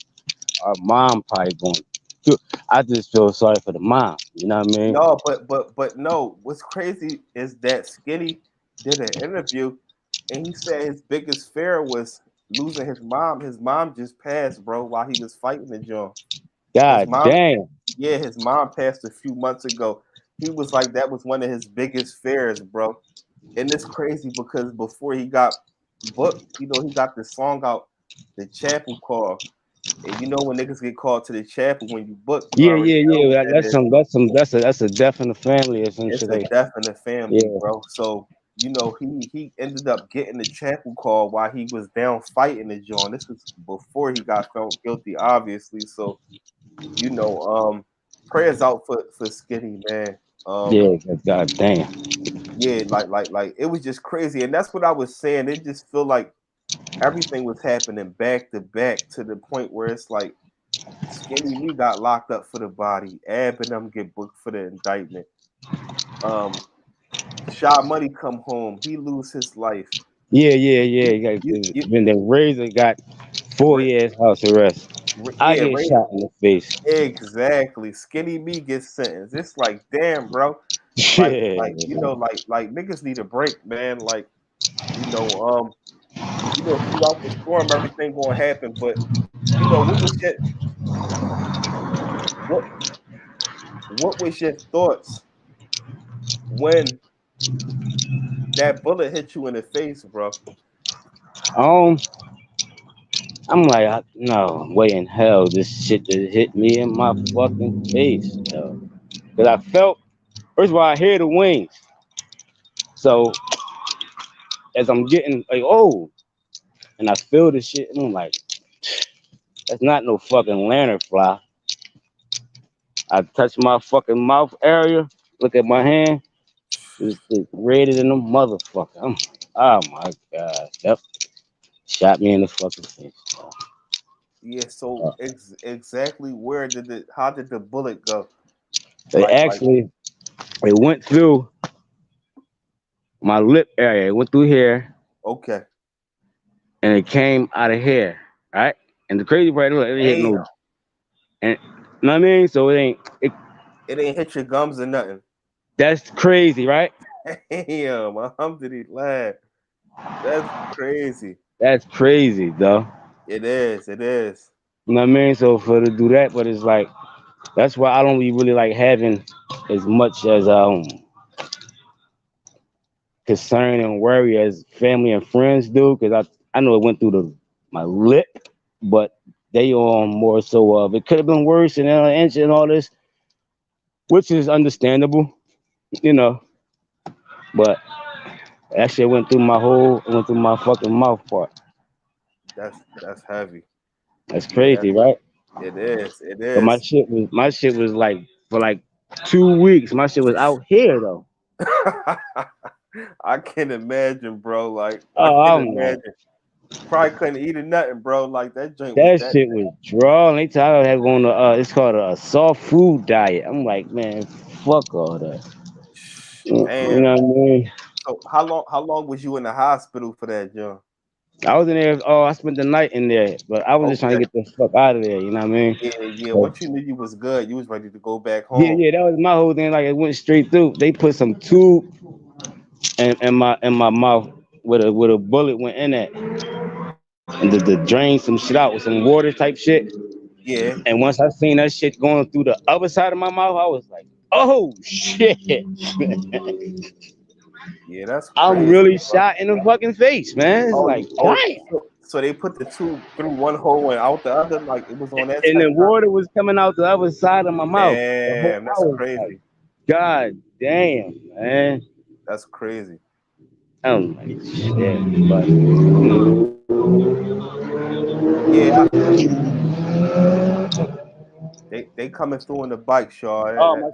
our mom probably going. Through. I just feel sorry for the mom. You know what I mean? No, but no. What's crazy is that Skinny did an interview, and he said his biggest fear was losing his mom. His mom just passed, bro, while he was fighting the John. His God mom, damn. yeah, his mom passed a few months ago. He was like that was one of his biggest fears, bro. And it's crazy because before he got booked, you know, he got this song out, the Chapel Call. And you know when niggas get called to the chapel when you book, you already know what that is. That's a death in the family or some It's shit a like. death in the family, Yeah, bro. So you know he ended up getting the chapel call while he was down fighting the joint. This was before he got found guilty, obviously. So you know, prayers out for Skinny, man. yeah. God damn. Yeah, like it was just crazy, and that's what I was saying. It just feel like everything was happening back to back to the point where it's like Skinny Me got locked up for the body. Ab and them get booked for the indictment. Um, Sha Money come home. He lose his life. Yeah. You, you, Then the Razor got 4 years house arrest. I yeah, get shot in the face. exactly. Skinny Me gets sentenced. It's like, damn, bro. Yeah. You know, like niggas need a break, man. Like, you know, um, throughout the storm, everything gonna happen. But you know, what what was your thoughts when that bullet hit you in the face, bro? Um, I'm like, no way in hell this shit just hit me in my fucking face, yo. Cause I felt first of all I hear the wings. So as I'm getting like, oh, and I feel the shit, and I'm like, that's not no fucking lantern fly. I touch my fucking mouth area, look at my hand, it's redder than a motherfucker. Oh my god, yep, shot me in the fucking face. Yeah. So exactly how did the bullet go? They Like, actually, it went through my lip area, it went through here, okay, and it came out of here, right? And the crazy part, look, it didn't hit damn, no, and you know what I mean? So it ain't hit your gums or nothing. that's crazy, right? Damn, alhamdulillah. That's crazy. That's crazy, though. It is. It is. You know what I mean? So for to do that, but it's like that's why I don't be really like having as much as concern and worry as family and friends do, because I know it went through my lip, but they on more so of it could have been worse and inch and all this, which is understandable, you know. But that shit went through my fucking mouth part. That's heavy. That's Yeah, crazy, right? it is. It But is. my shit was like for like 2 weeks. My shit was out here though. I can imagine, bro. Like I Oh, can I'm like, imagine. Probably couldn't eat or nothing, bro. Like that joint was that that. shit was drawing. They tell I had going to it's called a soft food diet. I'm like, man, fuck all that. You know Damn. what I mean? So how long was you in the hospital for that, John? I was in there. Oh, I spent the night in there, but I was just trying to Okay. get the fuck out of there. You know what I mean? Yeah. So, Once you knew you was good, you was ready to go back yeah, home. yeah, that was my whole thing. Like it went straight through. They put some tube in my mouth with a bullet went in it, and to drain some shit out with some water type shit. Yeah. And once I seen that shit going through the other side of my mouth, I was like, oh shit. Yeah, that's I'm crazy, really bro. shot in the fucking face, man. It's like, Oh, damn. so they put the tube through one hole and out the other, like it was on that And type the of time. water was coming out the other side of my mouth. Damn, I that's was like, crazy. God damn, man. That's crazy. I'm like, shit. But Yeah, they coming through in the bike, Shaw. oh,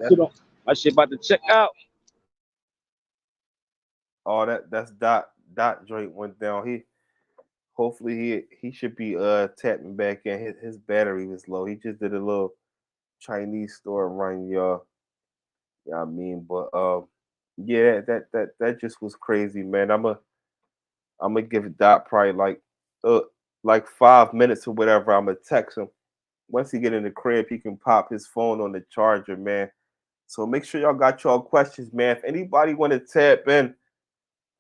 my shit about to check out. That's dot joint went down. Hopefully he should be tapping back in. His battery was low. He just did a little Chinese store run, y'all. Yeah, I mean, but yeah, that just was crazy, man. I'm gonna give Dot probably uh like 5 minutes or whatever. I'm gonna text him. Once he get in the crib, he can pop his phone on the charger, man. So make sure y'all got y'all questions, man. If anybody want to tap in,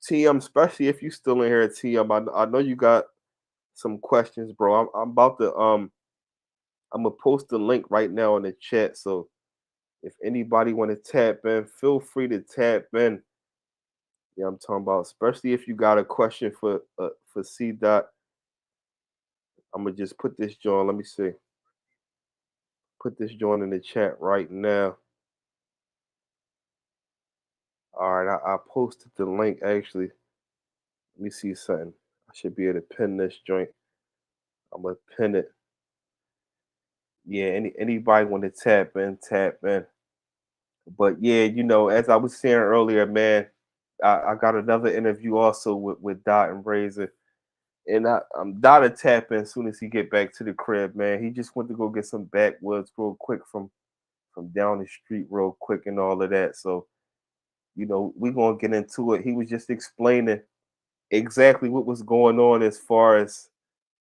TM, especially if you still in here, TM, I know you got some questions, bro. I'm about to I'm gonna post the link right now in the chat. So if anybody want to tap in, feel free to tap in. Yeah, I'm talking about, especially if you got a question for C Dot. I'm gonna just put this joint. Let me see. Put this joint in the chat right now. All right, I posted the link actually. Let me see something. I should be able to pin this joint. I'm gonna pin it. Yeah, anybody want to tap in, tap in. But yeah, as I was saying earlier, man, I got another interview also with Dot and Razor. And I'm Dot to tap in as soon as he get back to the crib, man. He just went to go get some backwoods real quick from down the street real quick and all of that. So, we're gonna get into it. He was just explaining exactly what was going on as far as,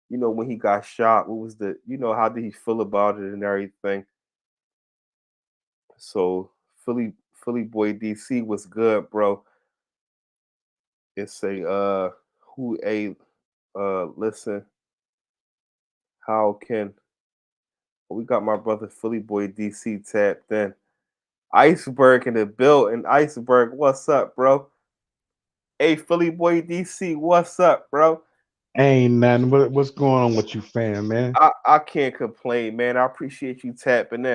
when he got shot, what was how did he feel about it and everything. So Philly boy DC was good, bro. It's a who a listen, how can we got my brother Philly boy DC tapped in. Iceberg in the building. Iceberg, what's up, bro? Hey, Philly boy DC, what's up, bro? Ain't nothing. What's going on with you, fam, man? I can't complain, man. I appreciate you tapping in.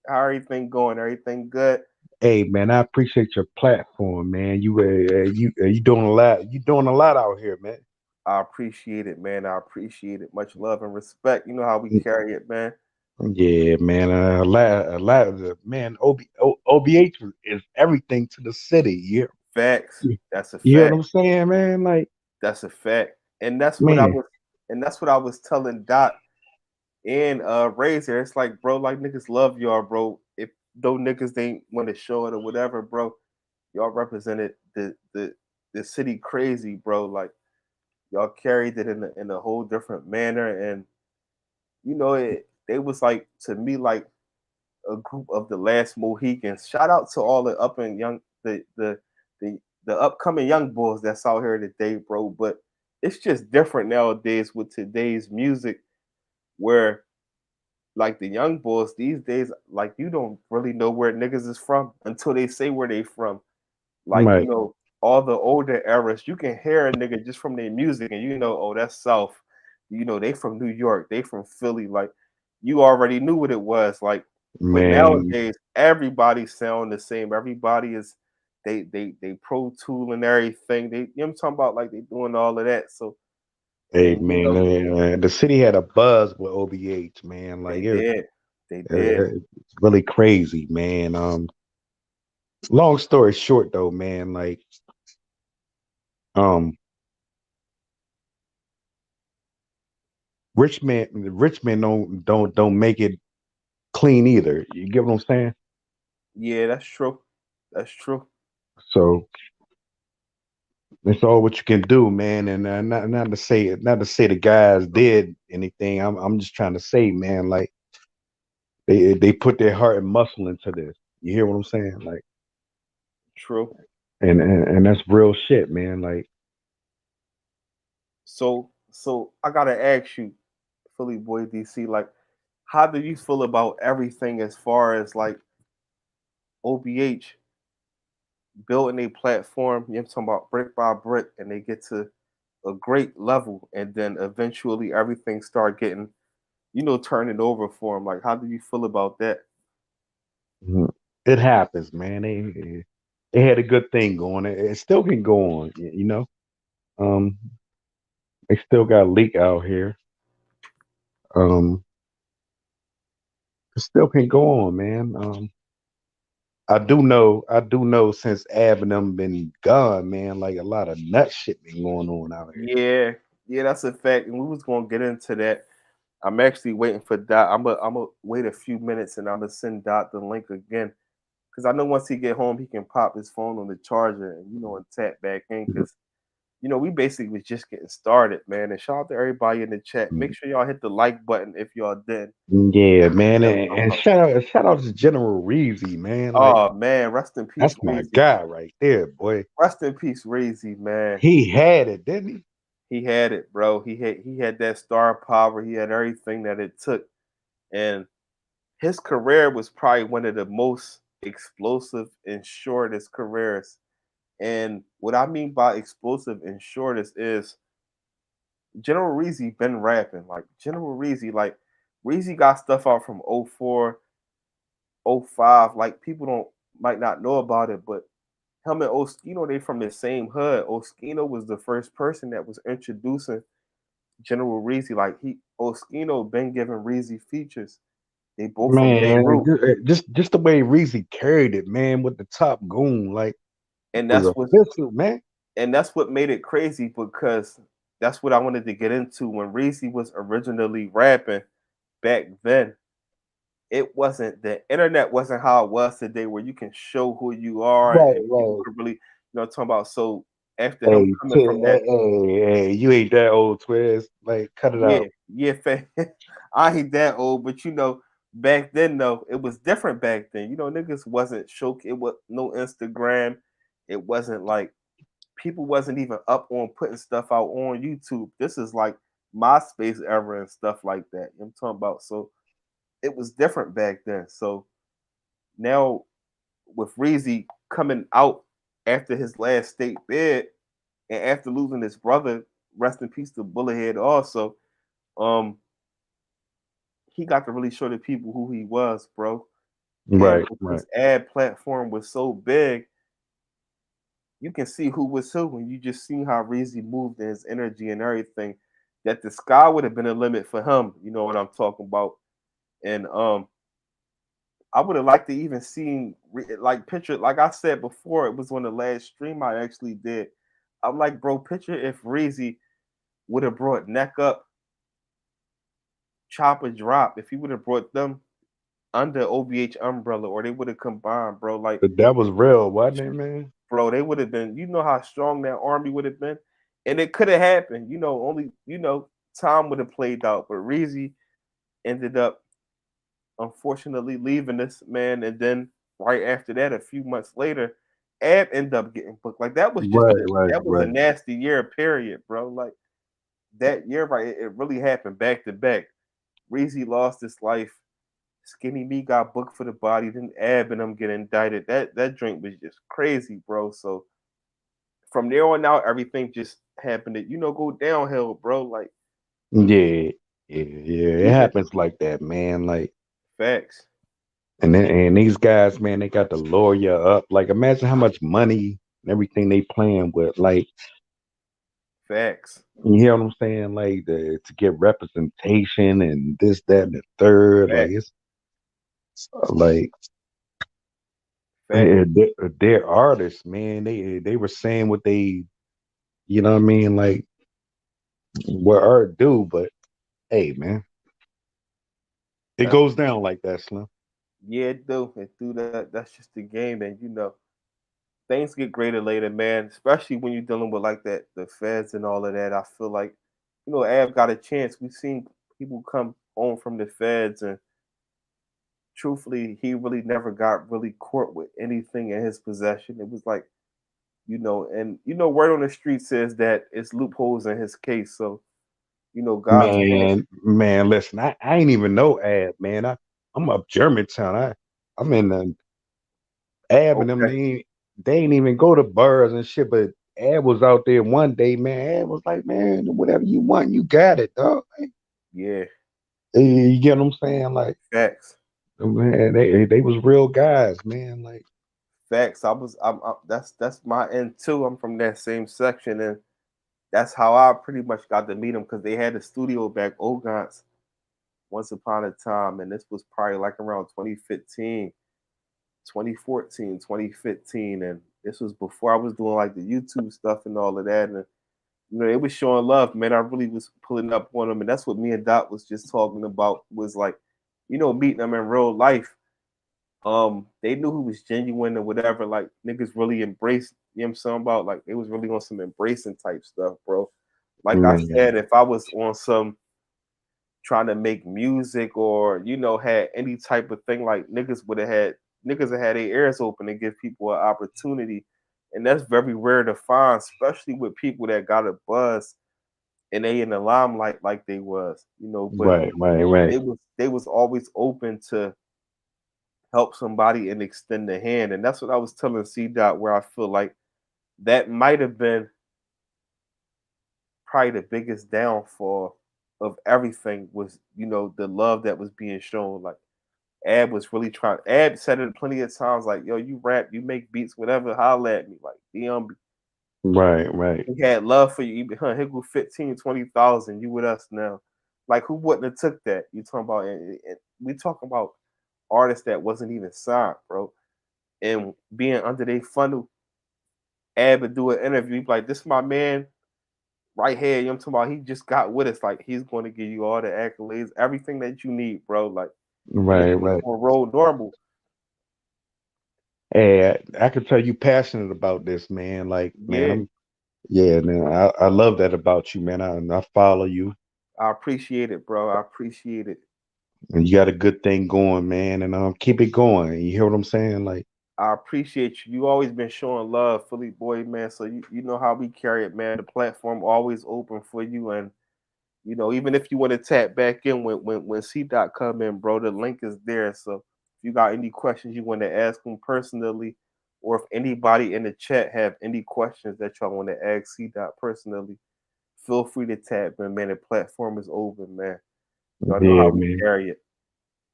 How everything going? Everything good? Hey, man, I appreciate your platform, man. You doing a lot. You doing a lot out here, man. I appreciate it, man. I appreciate it. Much love and respect. You know how we carry it, man. Yeah, man. A lot of the man. OBH is everything to the city. Facts. That's a You hear what fact. I'm saying, man? Like, That's a fact. And that's what I man, was telling Dot and Razor. It's like, bro, like niggas love y'all, bro. If though niggas ain't want to show it or whatever, bro, y'all represented the city crazy, bro. Like y'all carried it in a whole different manner, and they was like to me like a group of the last Mohicans. Shout out to all the up and young the the upcoming young boys that's out here today, bro. But it's just different nowadays with today's music, where like the young boys these days, like you don't really know where niggas is from until they say where they from. Like, right. all the older eras, you can hear a nigga just from their music, and you know, oh, that's South. You know, they from New York, they from Philly. Like, you already knew what it was. Like, but Man, nowadays, everybody sound the same. Everybody is they pro tool and everything. They, you know what I'm talking about? Like, they doing all of that. So, hey and you man, know, the city had a buzz with OBH, man. Like they did, they did. it's really crazy, man. Long story short, though, man, like um, rich men don't make it clean either. You get what I'm saying? Yeah, that's true. That's true. So it's all what you can do, man. And not to say the guys did anything. I'm just trying to say, man, like they put their heart and muscle into this. You hear what I'm saying? Like, True. and that's real shit, man. Like, So I gotta ask you, Philly boy DC, like, how do you feel about everything as far as like OBH building a platform? You're talking about brick by brick, and they get to a great level, and then eventually everything start getting, you know, turning over for them. Like, how do you feel about that? mhm, it happens, man. They had a good thing going. It still can go on, you know. Um, they still got leak out here. Um, it still can go on, man. I do know since Ab and them been gone, man, like a lot of nut shit been going on out here. Yeah, yeah, that's a fact, and we was gonna get into that. I'm actually waiting for Dot. I'm gonna wait a few minutes, and I'm gonna send Dot the link again, because I know once he get home, he can pop his phone on the charger and, you know, and tap back in, because you know we basically was just getting started, man. And shout out to everybody in the chat. Make sure y'all hit the like button if y'all did. Yeah, man, You know and shout out to General Reezy, man. Like oh man, rest in peace, that's my Reezy. guy right there, boy. Rest in peace, Reezy, man. He had it, didn't he? He had it, bro. He had that star power. He had everything that it took, and his career was probably one of the most explosive and shortest careers. And what I mean by explosive and shortest is General Reezy been rapping. Like, General Reezy, like, Reezy got stuff out from '04, '05. Like, people don't might not know about it, but him and Oskino, they from the same hood. Oskino was the first person that was introducing General Reezy. Like, he Oskino been giving Reezy features. They both from Man, Beirut. just the way Reezy carried it, man, with the top goon, like And was that's what official, man. made it crazy, because that's what I wanted to get into. When Reezy was originally rapping back then, it wasn't the internet wasn't how it was today, where you can show who you are Right, and people right. could really, you know what I'm talking about. So after him Hey, coming from that, hey, you ain't that old, Twiz. Like, cut it yeah, out. yeah, I ain't that old, but you know, back then though, it was different back then. You know, niggas wasn't show, it was no Instagram. It wasn't like people wasn't even up on putting stuff out on YouTube. This is like MySpace era and stuff like that. You know what I'm talking about. So it was different back then. So now with Reezy coming out after his last state bid and after losing his brother, rest in peace to Bullethead also, um, he got to really show the people who he was, bro. And Right, with right. his ad platform was so big, you can see who was who when you just see how Reezy moved and his energy and everything. That the sky would have been a limit for him. You know what I'm talking about? And I would have liked to even seen like picture, like I said before, it was on the last stream I actually did. I'm like, bro, picture if Reezy would have brought Neck Up, Chopper Drop, if he would have brought them under OBH umbrella, or they would have combined, bro. Like, But that was real, wasn't it, man? bro, they would have been, you know how strong that army would have been. And it could have happened, you know, only, you know, time would have played out. But Reezy ended up unfortunately leaving this, man. And then right after that, a few months later, Ab ended up getting booked. Like, that was just Right, right, that was a right. nasty year period, bro. Like, that year, right? It really happened back to back. Reezy lost his life. Skinny Me got booked for the body. Then Ab and them get indicted. That drink was just crazy, bro. So from there on out, everything just happened to, go downhill, bro. Like Yeah, yeah. It even happens like that, man. Like, facts, and these guys, man, they got to lawyer up. Like, imagine how much money and everything they playing with. Like, facts, you hear what I'm saying? Like, to get representation and this, that, and the third. Like, facts, it's like facts. they're artists, man. They were saying what they, you know what I mean? Like, what art do, but hey, man, it That's goes down like that, Slim. yeah, it do. It do that. That's just the game, and things get greater later, man. Especially when you're dealing with like that, the feds and all of that. I feel like, Ab got a chance. We've seen people come home from the feds, and truthfully, he really never got really caught with anything in his possession. It was like, and word on the street says that it's loopholes in his case. So, God's plan. Man, listen, I ain't even know Ab, man. I'm up Germantown. I'm in the Ab and them. Okay, They ain't even go to bars and shit. But Ab was out there one day, man. Ab was like, man, whatever you want, you got it, dog. yeah, You get what I'm saying? Like, facts. man, they was real guys, man. Like, Facts. That's my end too. I'm from that same section, and that's how I pretty much got to meet them because they had a studio back Ogans once upon a time, and this was probably like around 2015, 2014, 2015, and this was before I was doing like the YouTube stuff and all of that, and it was showing love, man. I really was pulling up on them, and that's what me and Dot was just talking about was like, meeting them in real life. They knew who was genuine or whatever. Like niggas really embraced, what I'm saying about like they was really on some embracing type stuff, bro. Like I man, said, if I was on some trying to make music or had any type of thing, like niggas that had their ears open and give people an opportunity, and that's very rare to find, especially with people that got a buzz and they in the limelight like they was, But right. they was always open to help somebody and extend the hand. And that's what I was telling C Dot, where I feel like that might have been probably the biggest downfall of everything was, the love that was being shown. Like Ab was really trying. Ab said it plenty of times, like, yo, you rap, you make beats, whatever, holla at me. Like, Right. he had love for you. He go 15, 20,000. You with us now. Like, who wouldn't have took that? You talking about, and we talking about artists that wasn't even signed, bro. And being under their funnel, Ab would do an interview. He'd be like, this is my man right here. I'm talking about he just got with us. Like, he's going to give you all the accolades, everything that you need, bro. Like, and it's Right. on road normal. Hey, I can tell you passionate about this, man. Like, man, Yeah, yeah, man. I love that about you, man. I follow you, I appreciate it, bro. I appreciate it. and you got a good thing going, man. And keep it going. You hear what I'm saying? Like, I appreciate you. You always been showing love, Philly boy, man. So you know how we carry it, man. The platform always open for you, and even if you want to tap back in when C Dot come in, bro, the link is there. So if you got any questions you want to ask him personally, or if anybody in the chat have any questions that y'all want to ask C Dot personally, feel free to tap in, man. The platform is open, man. Y'all know yeah, how we man. carry it.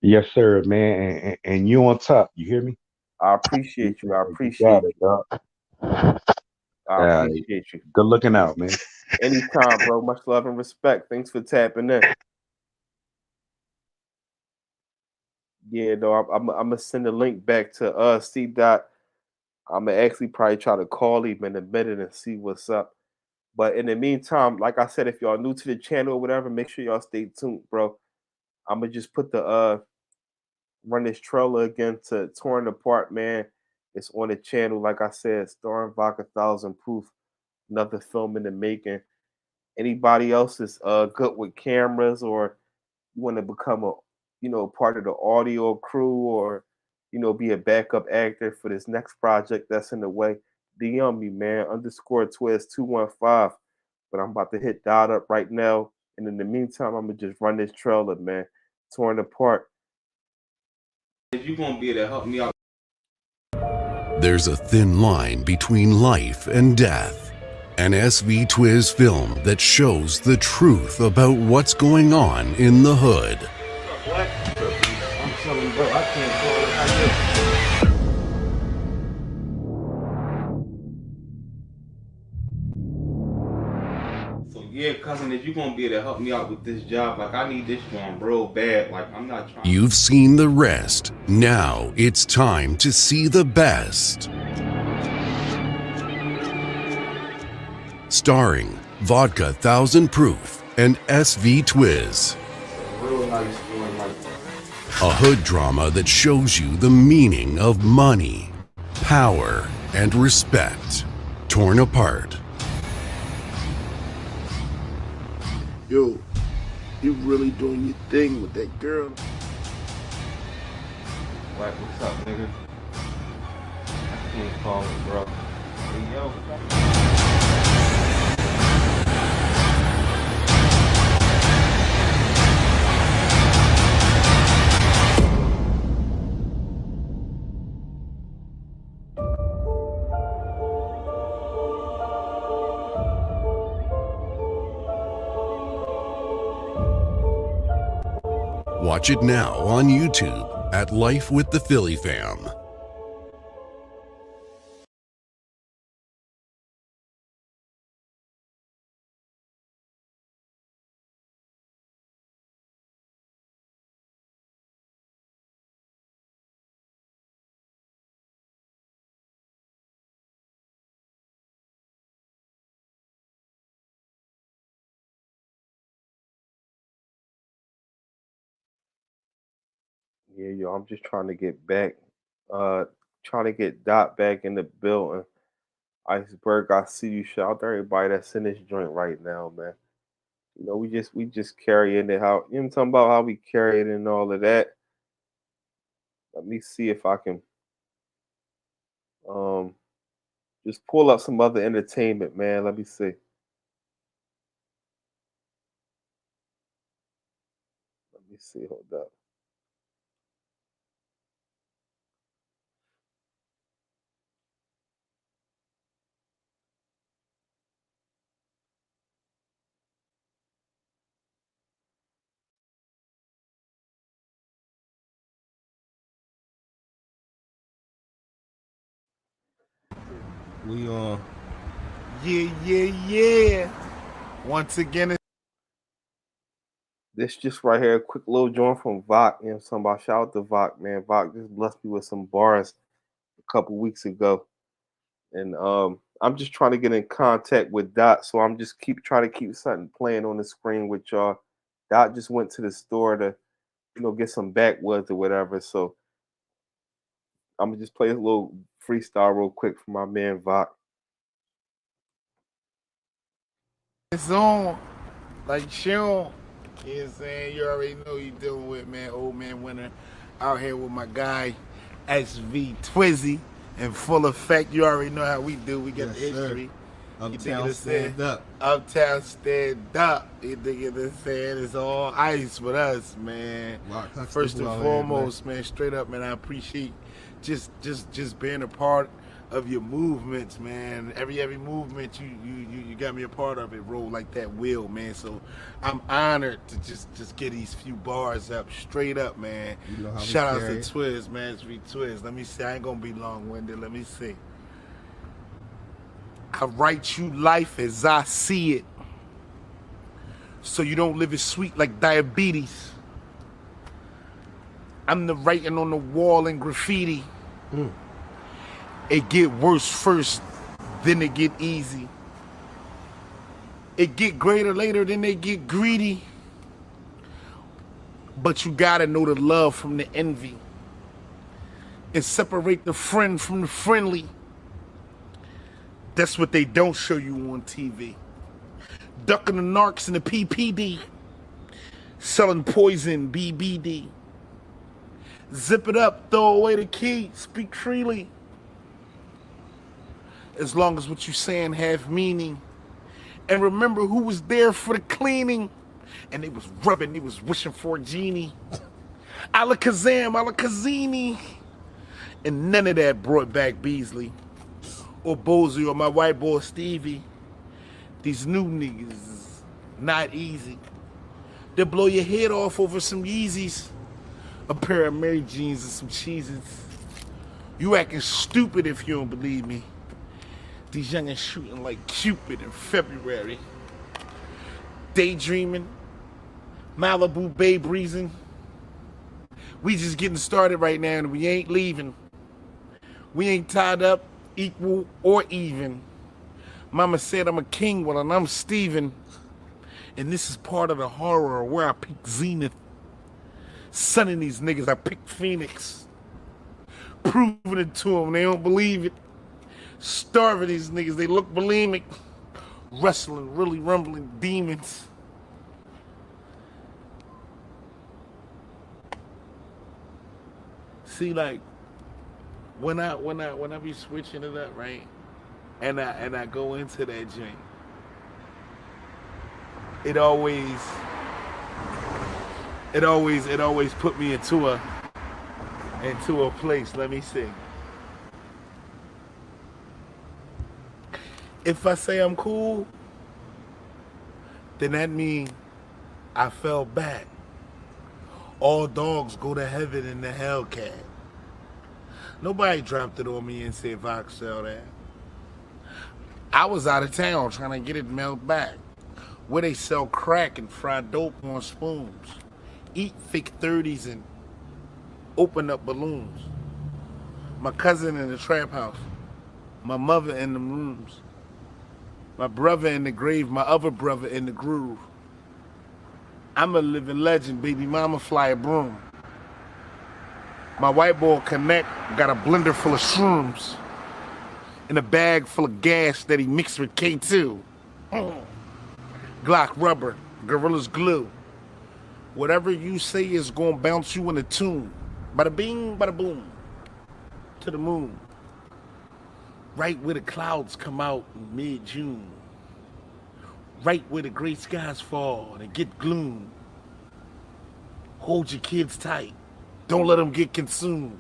Yes, sir, man. And you on top. You hear me? I appreciate you. I You got appreciate it, you. dog. I appreciate you. Good looking out, man. Anytime, bro. Much love and respect. Thanks for tapping in. Yeah, though, I'm gonna send the link back to C Dot. I'm gonna actually probably try to call him in a minute and see what's up. But in the meantime, like I said, if y'all new to the channel or whatever, make sure y'all stay tuned, bro. I'm gonna just put the run this trailer again to Torn Apart, man. It's on the channel, like I said, starring Vodka Thousand Proof, another film in the making. Anybody else is good with cameras, or you want to become a part of the audio crew, or be a backup actor for this next project that's in the way, DM me, man, underscore twist 215. But I'm about to hit Dot up right now, and in the meantime, I'm gonna just run this trailer, man. Torn Apart. If you're gonna be able to help me out. There's a thin line between life and death. An SV Twiz film that shows the truth about what's going on in the hood. What? I'm telling bro, I can't call it. How you? So yeah, cousin, if you gonna be able to help me out with this job, like I need this one real bad. Like I'm not trying. You've seen the rest. Now it's time to see the best. Starring Vodka 1000 Proof and SV Twiz. Real nice one, like A hood drama that shows you the meaning of money, power, and respect torn apart. Yo, you really doing your thing with that girl. Like, what's up, nigga? I can't call it, bro. Hey, yo. Watch it now on YouTube at Life with the Philly Fam. Yeah, yo, I'm just trying to get back, trying to get Dot back in the building. Iceberg, I see you. Shout out to everybody that's in this joint right now, man. You know, we just carrying it how you know what I'm talking about how we carry it and all of that. Let me see if I can um just pull up some other entertainment, man. Let me see. Let me see. Hold up. We yeah. Once again, This just right here, a quick little joint from Vok. You know, something about shout out to Vok, man. Vok just blessed me with some bars a couple weeks ago. And I'm just trying to get in contact with Dot, so I'm just trying to keep something playing on the screen with y'all. Dot just went to the store to, get some backwoods or whatever. So I'm gonna just play a little freestyle real quick for my man Vok. it's on. Like Sean, you know what I'm saying? You already know you dealing with, man. Old man winner out here with my guy, SV Twizzy, in full effect. You already know how we do. We got Yes, the history. sir. You dig Uptown what I'm saying? stand up. Uptown stand up. You dig what I'm saying? It's all ice with us, man. First and foremost, man, straight up, man, I appreciate just being a part of your movements, man. Every movement you got me a part of it, roll like that wheel, man. So I'm honored to just get these few bars up, straight up, man. You know how we Shout out carry to it. Twiz, man. It's Twiz. Let me see. I ain't gonna be long-winded. Let me see. I write you life as I see it, so you don't live it sweet like diabetes. I'm the writing on the wall in graffiti. It get worse first, then it get easy. It get greater later, then they get greedy. But you gotta know the love from the envy and separate the friend from the friendly. That's what they don't show you on TV. Ducking the narcs and the PPD. Selling poison, BBD. Zip it up, throw away the key, speak freely. As long as what you saying have meaning. And remember who was there for the cleaning. And they was rubbing, they was wishing for a genie. Alakazam, Alakazini. And none of that brought back Beasley. Or Bozy or my white boy Stevie. These new niggas is not easy. They'll blow your head off over some Yeezys, a pair of Mary Jeans and some Cheez-Its. You acting stupid if you don't believe me. These youngins shooting like Cupid in February. Daydreaming, Malibu Bay breezing. We just getting started right now and we ain't leaving. We ain't tied up, equal or even. Mama said I'm a king, well, and I'm Steven. And this is part of the horror where I peak Zenith. Sunning these niggas, I pick Phoenix. Proving it to them, they don't believe it. Starving these niggas, they look bulimic. Wrestling, really rumbling demons. See, like, when I be switching it up, right? And I go into that joint, it always put me into a place. Let me see. If I say I'm cool, then that means I fell back. All dogs go to heaven in the Hellcat. Nobody dropped it on me and said Vox sell that. I was out of town trying to get it mailed back. Where they sell crack and fry dope on spoons. Eat thick 30s and open up balloons. My cousin in the trap house. My mother in the rooms. My brother in the grave, my other brother in the groove. I'm a living legend, baby mama fly a broom. My white boy Connect got a blender full of shrooms and a bag full of gas that he mixed with K2. Glock rubber, Gorilla's glue. Whatever you say is gonna bounce you in a tune. Bada bing, bada boom. To the moon. Right where the clouds come out in mid-June. Right where the gray skies fall and get gloom. Hold your kids tight. Don't let them get consumed.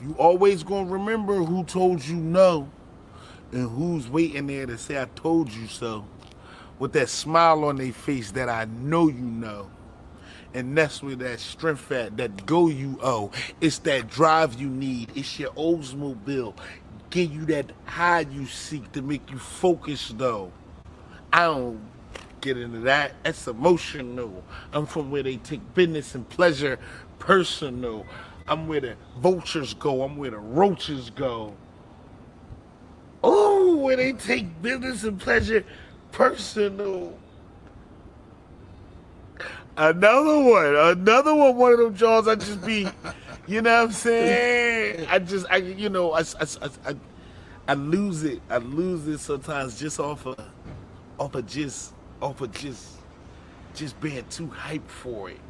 You always gonna remember who told you no and who's waiting there to say I told you so. With that smile on their face that I know you know. And that's where that strength at, that go you owe. It's that drive you need. It's your Oldsmobile. Give you that high you seek to make you focus though. I don't get into that. That's emotional. I'm from where they take business and pleasure personal. I'm where the vultures go. I'm where the roaches go. Oh, where they take business and pleasure personal. Another one, one of them jaws I just be, you know what I'm saying? I lose it. I lose it sometimes just off of just being too hyped for it.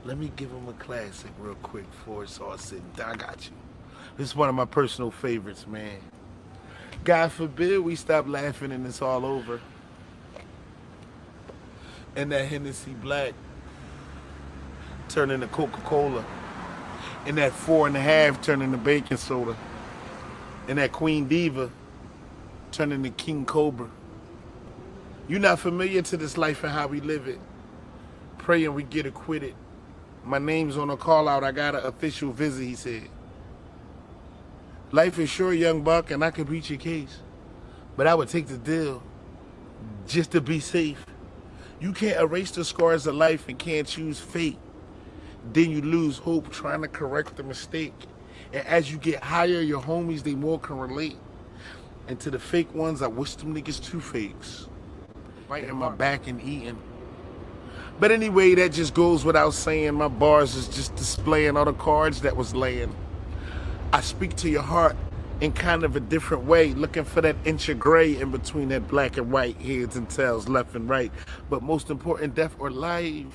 Let me give him a classic real quick before it's all said and done. I got you. This is one of my personal favorites, man. God forbid we stop laughing and it's all over. And that Hennessy Black turn into Coca-Cola. And that 4.5 turn into baking soda. And that Queen Diva turn into King Cobra. You're not familiar to this life and how we live it. Praying we get acquitted. My name's on a call out. I got an official visit, he said. Life is short, young buck, and I could beat your case. But I would take the deal just to be safe. You can't erase the scars of life and can't choose fate. Then you lose hope trying to correct the mistake. And as you get higher, your homies, they more can relate. And to the fake ones, I wish them niggas two fakes. Right in my back and eating. But anyway, that just goes without saying. My bars is just displaying all the cards that was laying. I speak to your heart in kind of a different way, looking for that inch of gray in between that black and white, heads and tails, left and right. But most important, death or life.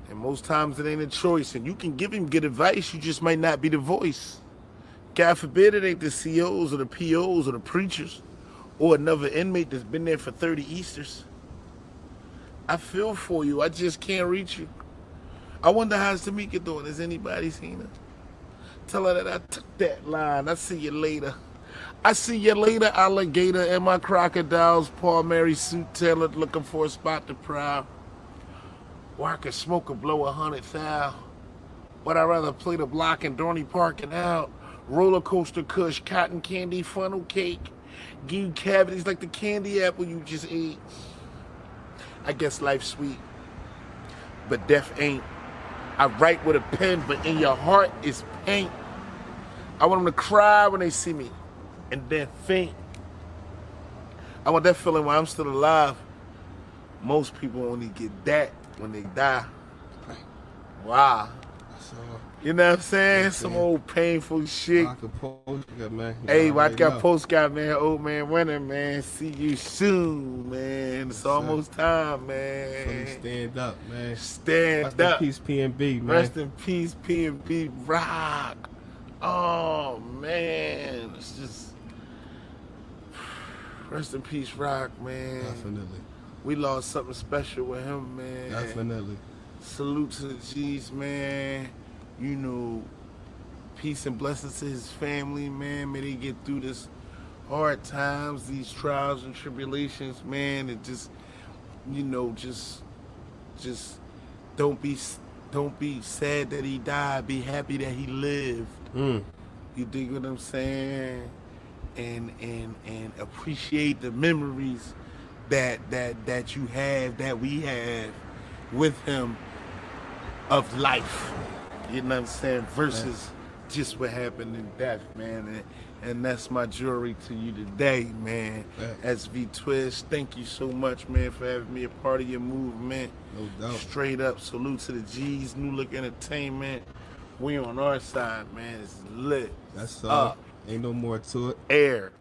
And most times it ain't a choice. And you can give him good advice, you just might not be the voice. God forbid it ain't the COs or the POs or the preachers or another inmate that's been there for 30 Easters. I feel for you, I just can't reach you. I wonder how's Tamika doing? Has anybody seen her? Tell her that I took that line. I'll see you later. I see you later, alligator, and my crocodiles. Paul Mary suit tailored, looking for a spot to prowl. Where I can smoke or blow 100,000. But I'd rather play the block in Dorney Park and out. Roller coaster kush, cotton candy, funnel cake. Give you cavities like the candy apple you just ate. I guess life's sweet, but death ain't. I write with a pen, but in your heart is paint. I want them to cry when they see me, and then faint. I want that feeling when I'm still alive. Most people only get that when they die. Wow. You know what I'm saying? Some old painful shit. Hey, watch got postcard, man. Old man winning, man. See you soon, man. It's almost time, man. Stand up, man. Stand Rest up. in peace, P&B, man. Rest in peace, P&B Rock. Oh, man. It's just... Rest in peace, Rock, man. Definitely. We lost something special with him, man. Definitely. Salute to the G's, man. You know, peace and blessings to his family, man. May they get through this hard times, these trials and tribulations, man. And just, you know, just don't be sad that he died. Be happy that he lived. You dig what I'm saying? And appreciate the memories that you have, that we have with him of life. You know what I'm saying? Versus just what happened in death, man. And that's my jury to you today, man. SV Twist, thank you so much, man, for having me a part of your movement. No doubt. Straight up, salute to the G's, New Look Entertainment. We on our side, man. It's lit. That's all. Ain't no more to it. Air.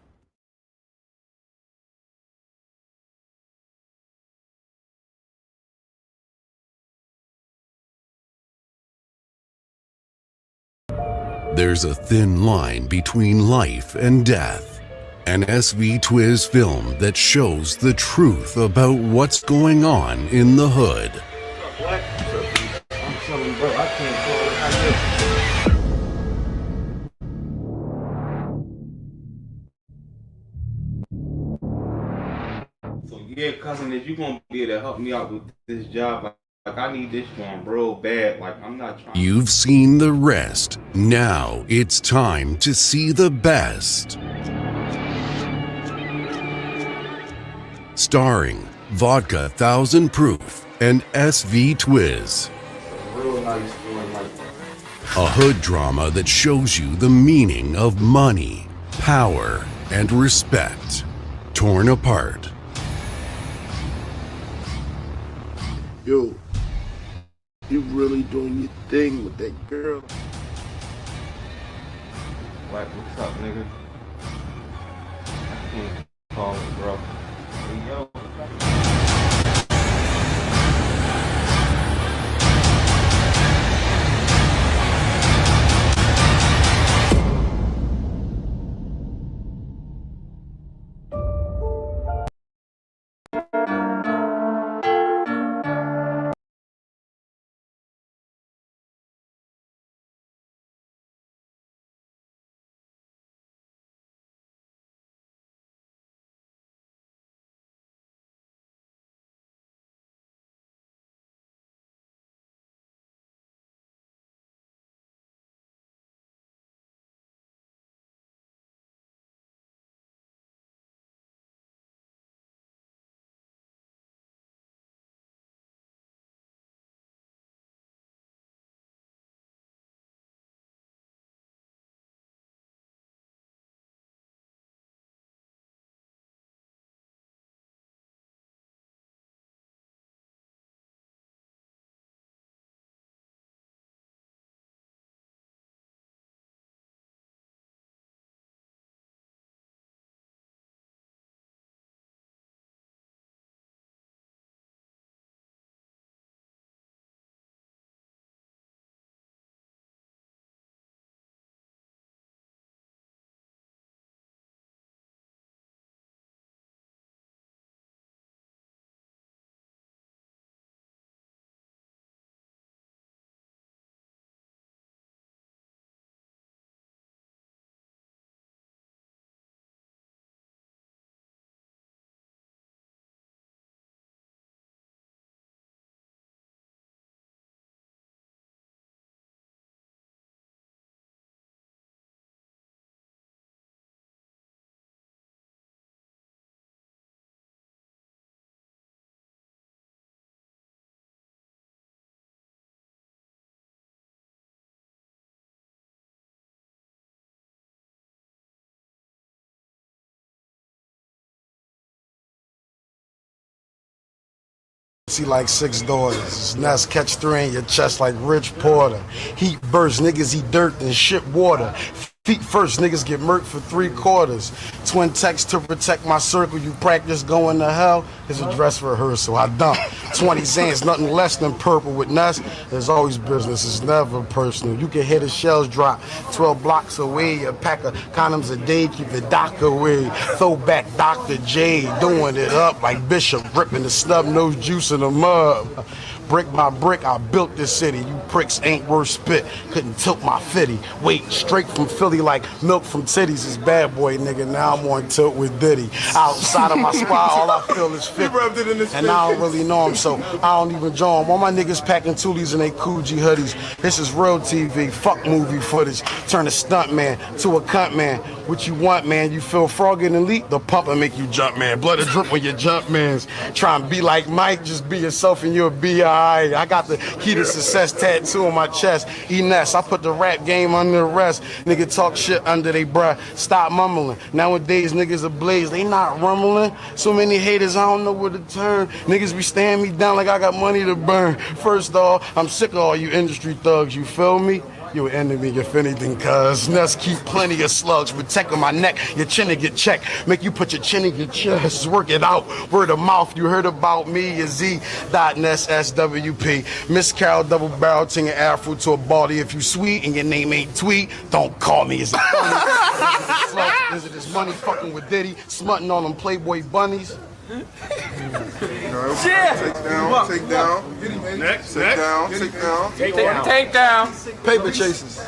There's a thin line between life and death. An SV Twiz film that shows the truth about what's going on in the hood. What? I'm telling bro, I can't call it. So yeah, cousin, if you gonna be able to help me out with this job, like I need this one real bad. Like I'm not trying. You've seen the rest. Now it's time to see the best. Starring Vodka 1000 Proof and SV Twiz. Real nice one, like A hood drama that shows you the meaning of money, power, and respect. Torn apart. Yo, you really doing your thing with that girl. Like, what's up, nigga? I can't call it, bro. Hey, yo. loyalty like 6 daughters. Nest catch 3 in your chest like Rich Porter. Heat burst, niggas eat dirt and shit water. Feet first, niggas get murked for 3/4. Twin text to protect my circle. You practice going to hell. It's a dress rehearsal. I dump 20 Zans, nothing less than purple with Ness. There's always business. It's never personal. You can hear the shells drop 12 blocks away. A pack of condoms a day, keep the doc away. Throwback Dr. J, doing it up like Bishop, ripping the snub nose juice in the mud. Brick by brick, I built this city. You pricks ain't worth spit. Couldn't tilt my fitty. Wait, straight from Philly like milk from titties. Is bad boy, nigga. Now I'm on tilt with Diddy. Outside of my squad, all I feel is 50. And I don't really know him, so I don't even join him. All my niggas packing Toolies and they Coogee hoodies. This is real TV. Fuck movie footage. Turn a stunt man to a cunt man. What you want, man? You feel froggy and elite? The pump and make you jump, man. Blood a drip when you jump, mans. Try and be like Mike. Just be yourself and you'll be alright. I got the key to success tattoo on my chest. Ines, I put the rap game under arrest. Nigga talk shit under they breath. Stop mumbling. Nowadays niggas ablaze. They not rumbling. So many haters, I don't know where to turn. Niggas be staring me down like I got money to burn. First off, I'm sick of all you industry thugs. You feel me? You an enemy if anything, cuz. Nest keep plenty of slugs protecting my neck. Your chin to get checked. Make you put your chin in your chest. Work it out. Word of mouth. You heard about me. Your Z.Ness SWP. Miss Carol double barrel ting your afro to a baldy. If you sweet and your name ain't Tweet, don't call me. Is it funny? Is it this money fucking with Diddy? Smutting on them Playboy bunnies? Take down. Next. Take down. Paper chasers.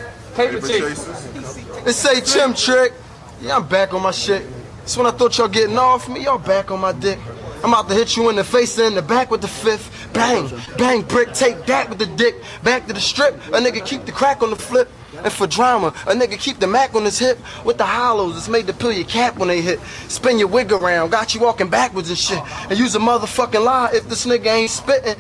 It say Chim Trick. Yeah, I'm back on my shit. So when I thought y'all getting off me, y'all back on my dick. I'm about to hit you in the face and in the back with the 5th. Bang, bang, brick, take that with the dick. Back to the strip, a nigga keep the crack on the flip. And for drama, a nigga keep the Mac on his hip with the hollows. It's made to peel your cap when they hit. Spin your wig around, got you walking backwards and shit. And use a motherfucking lie if this nigga ain't spitting.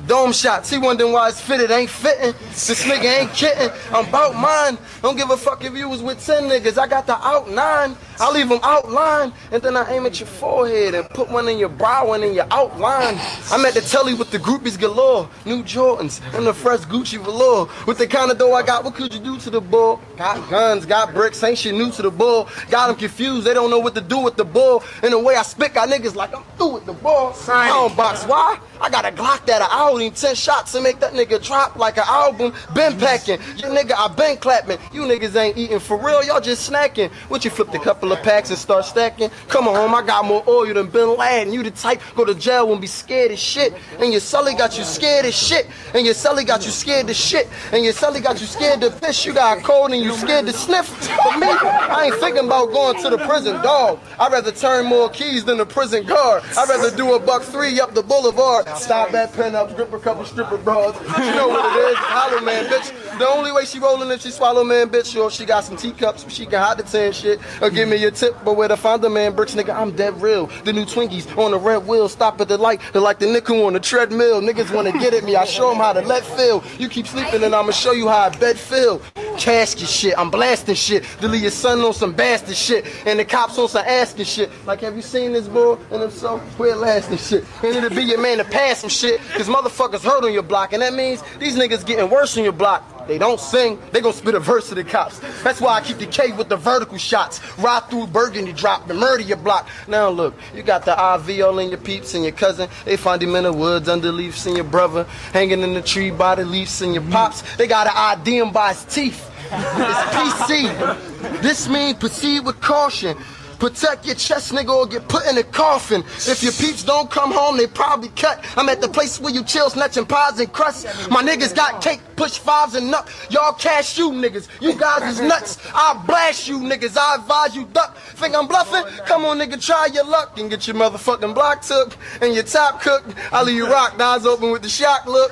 Dome shots, he wondering why it's fitted, ain't fitting. This nigga ain't kidding, I'm about mine. Don't give a fuck if you was with 10 niggas, I got the out 9. I leave them outline, and then I aim at your forehead and put one in your brow and in your outline. I'm at the telly with the groupies galore, new Jordans and the fresh Gucci velour. With the kind of dough I got, what could you do to the bull? Got guns, got bricks, ain't shit new to the bull. Got them confused, they don't know what to do with the bull. And the way I spit, got niggas like I'm through with the ball. I don't box, why? I got a Glock that I need 10 shots to make that nigga drop like an album. Been packing, you nigga, I been clapping. You niggas ain't eating for real, y'all just snacking. What you flipped a couple of packs and start stacking? Come on home, I got more oil than Bin Laden. You the type, go to jail and be scared as shit. And your celly got you scared as shit. And your celly got you scared to shit. And your celly got you scared to piss. You got cold and you scared to sniff. For me, I ain't thinking about going to the prison, dog. I'd rather turn more keys than a prison guard. I'd rather do $1.3 up the boulevard. Stop that pen up, strip a couple stripper bras. You know what it is, hollow man, bitch. The only way she rolling if she swallow man, bitch, or she got some teacups, she can hide the 10 shit. Or give me your tip, but where to find the man bricks, nigga, I'm dead real. The new Twinkies on the red wheel, stop at the light, they're like the nickel on the treadmill. Niggas wanna get at me, I show them how to let feel. You keep sleeping and I'ma show you how I bed feel. Casket shit, I'm blasting shit. Delete your son on some bastard shit. And the cops on some asking shit. Like, have you seen this boy? And if so, where lasting shit? And it'll be your man to pass some shit. Cause motherfuckers hurt on your block. And that means these niggas getting worse on your block. They don't sing, they gon' spit a verse to the cops. That's why I keep the K with the vertical shots. Ride through Burgundy drop to murder your block. Now look, you got the IV all in your peeps and your cousin. They find him in the woods under leaves and your brother. Hanging in the tree by the leaves and your pops. They gotta ID him by his teeth. It's PC. This means proceed with caution. Protect your chest, nigga, or get put in a coffin. If your peeps don't come home, they probably cut. I'm at the place where you chill, snatching pies and crusts. My niggas got cake, push 5s and up. Y'all cash you niggas, you guys is nuts. I blast you niggas, I advise you duck. Think I'm bluffing? Come on nigga, try your luck and get your motherfucking block took and your top cooked. I leave you rock, eyes open with the shock look.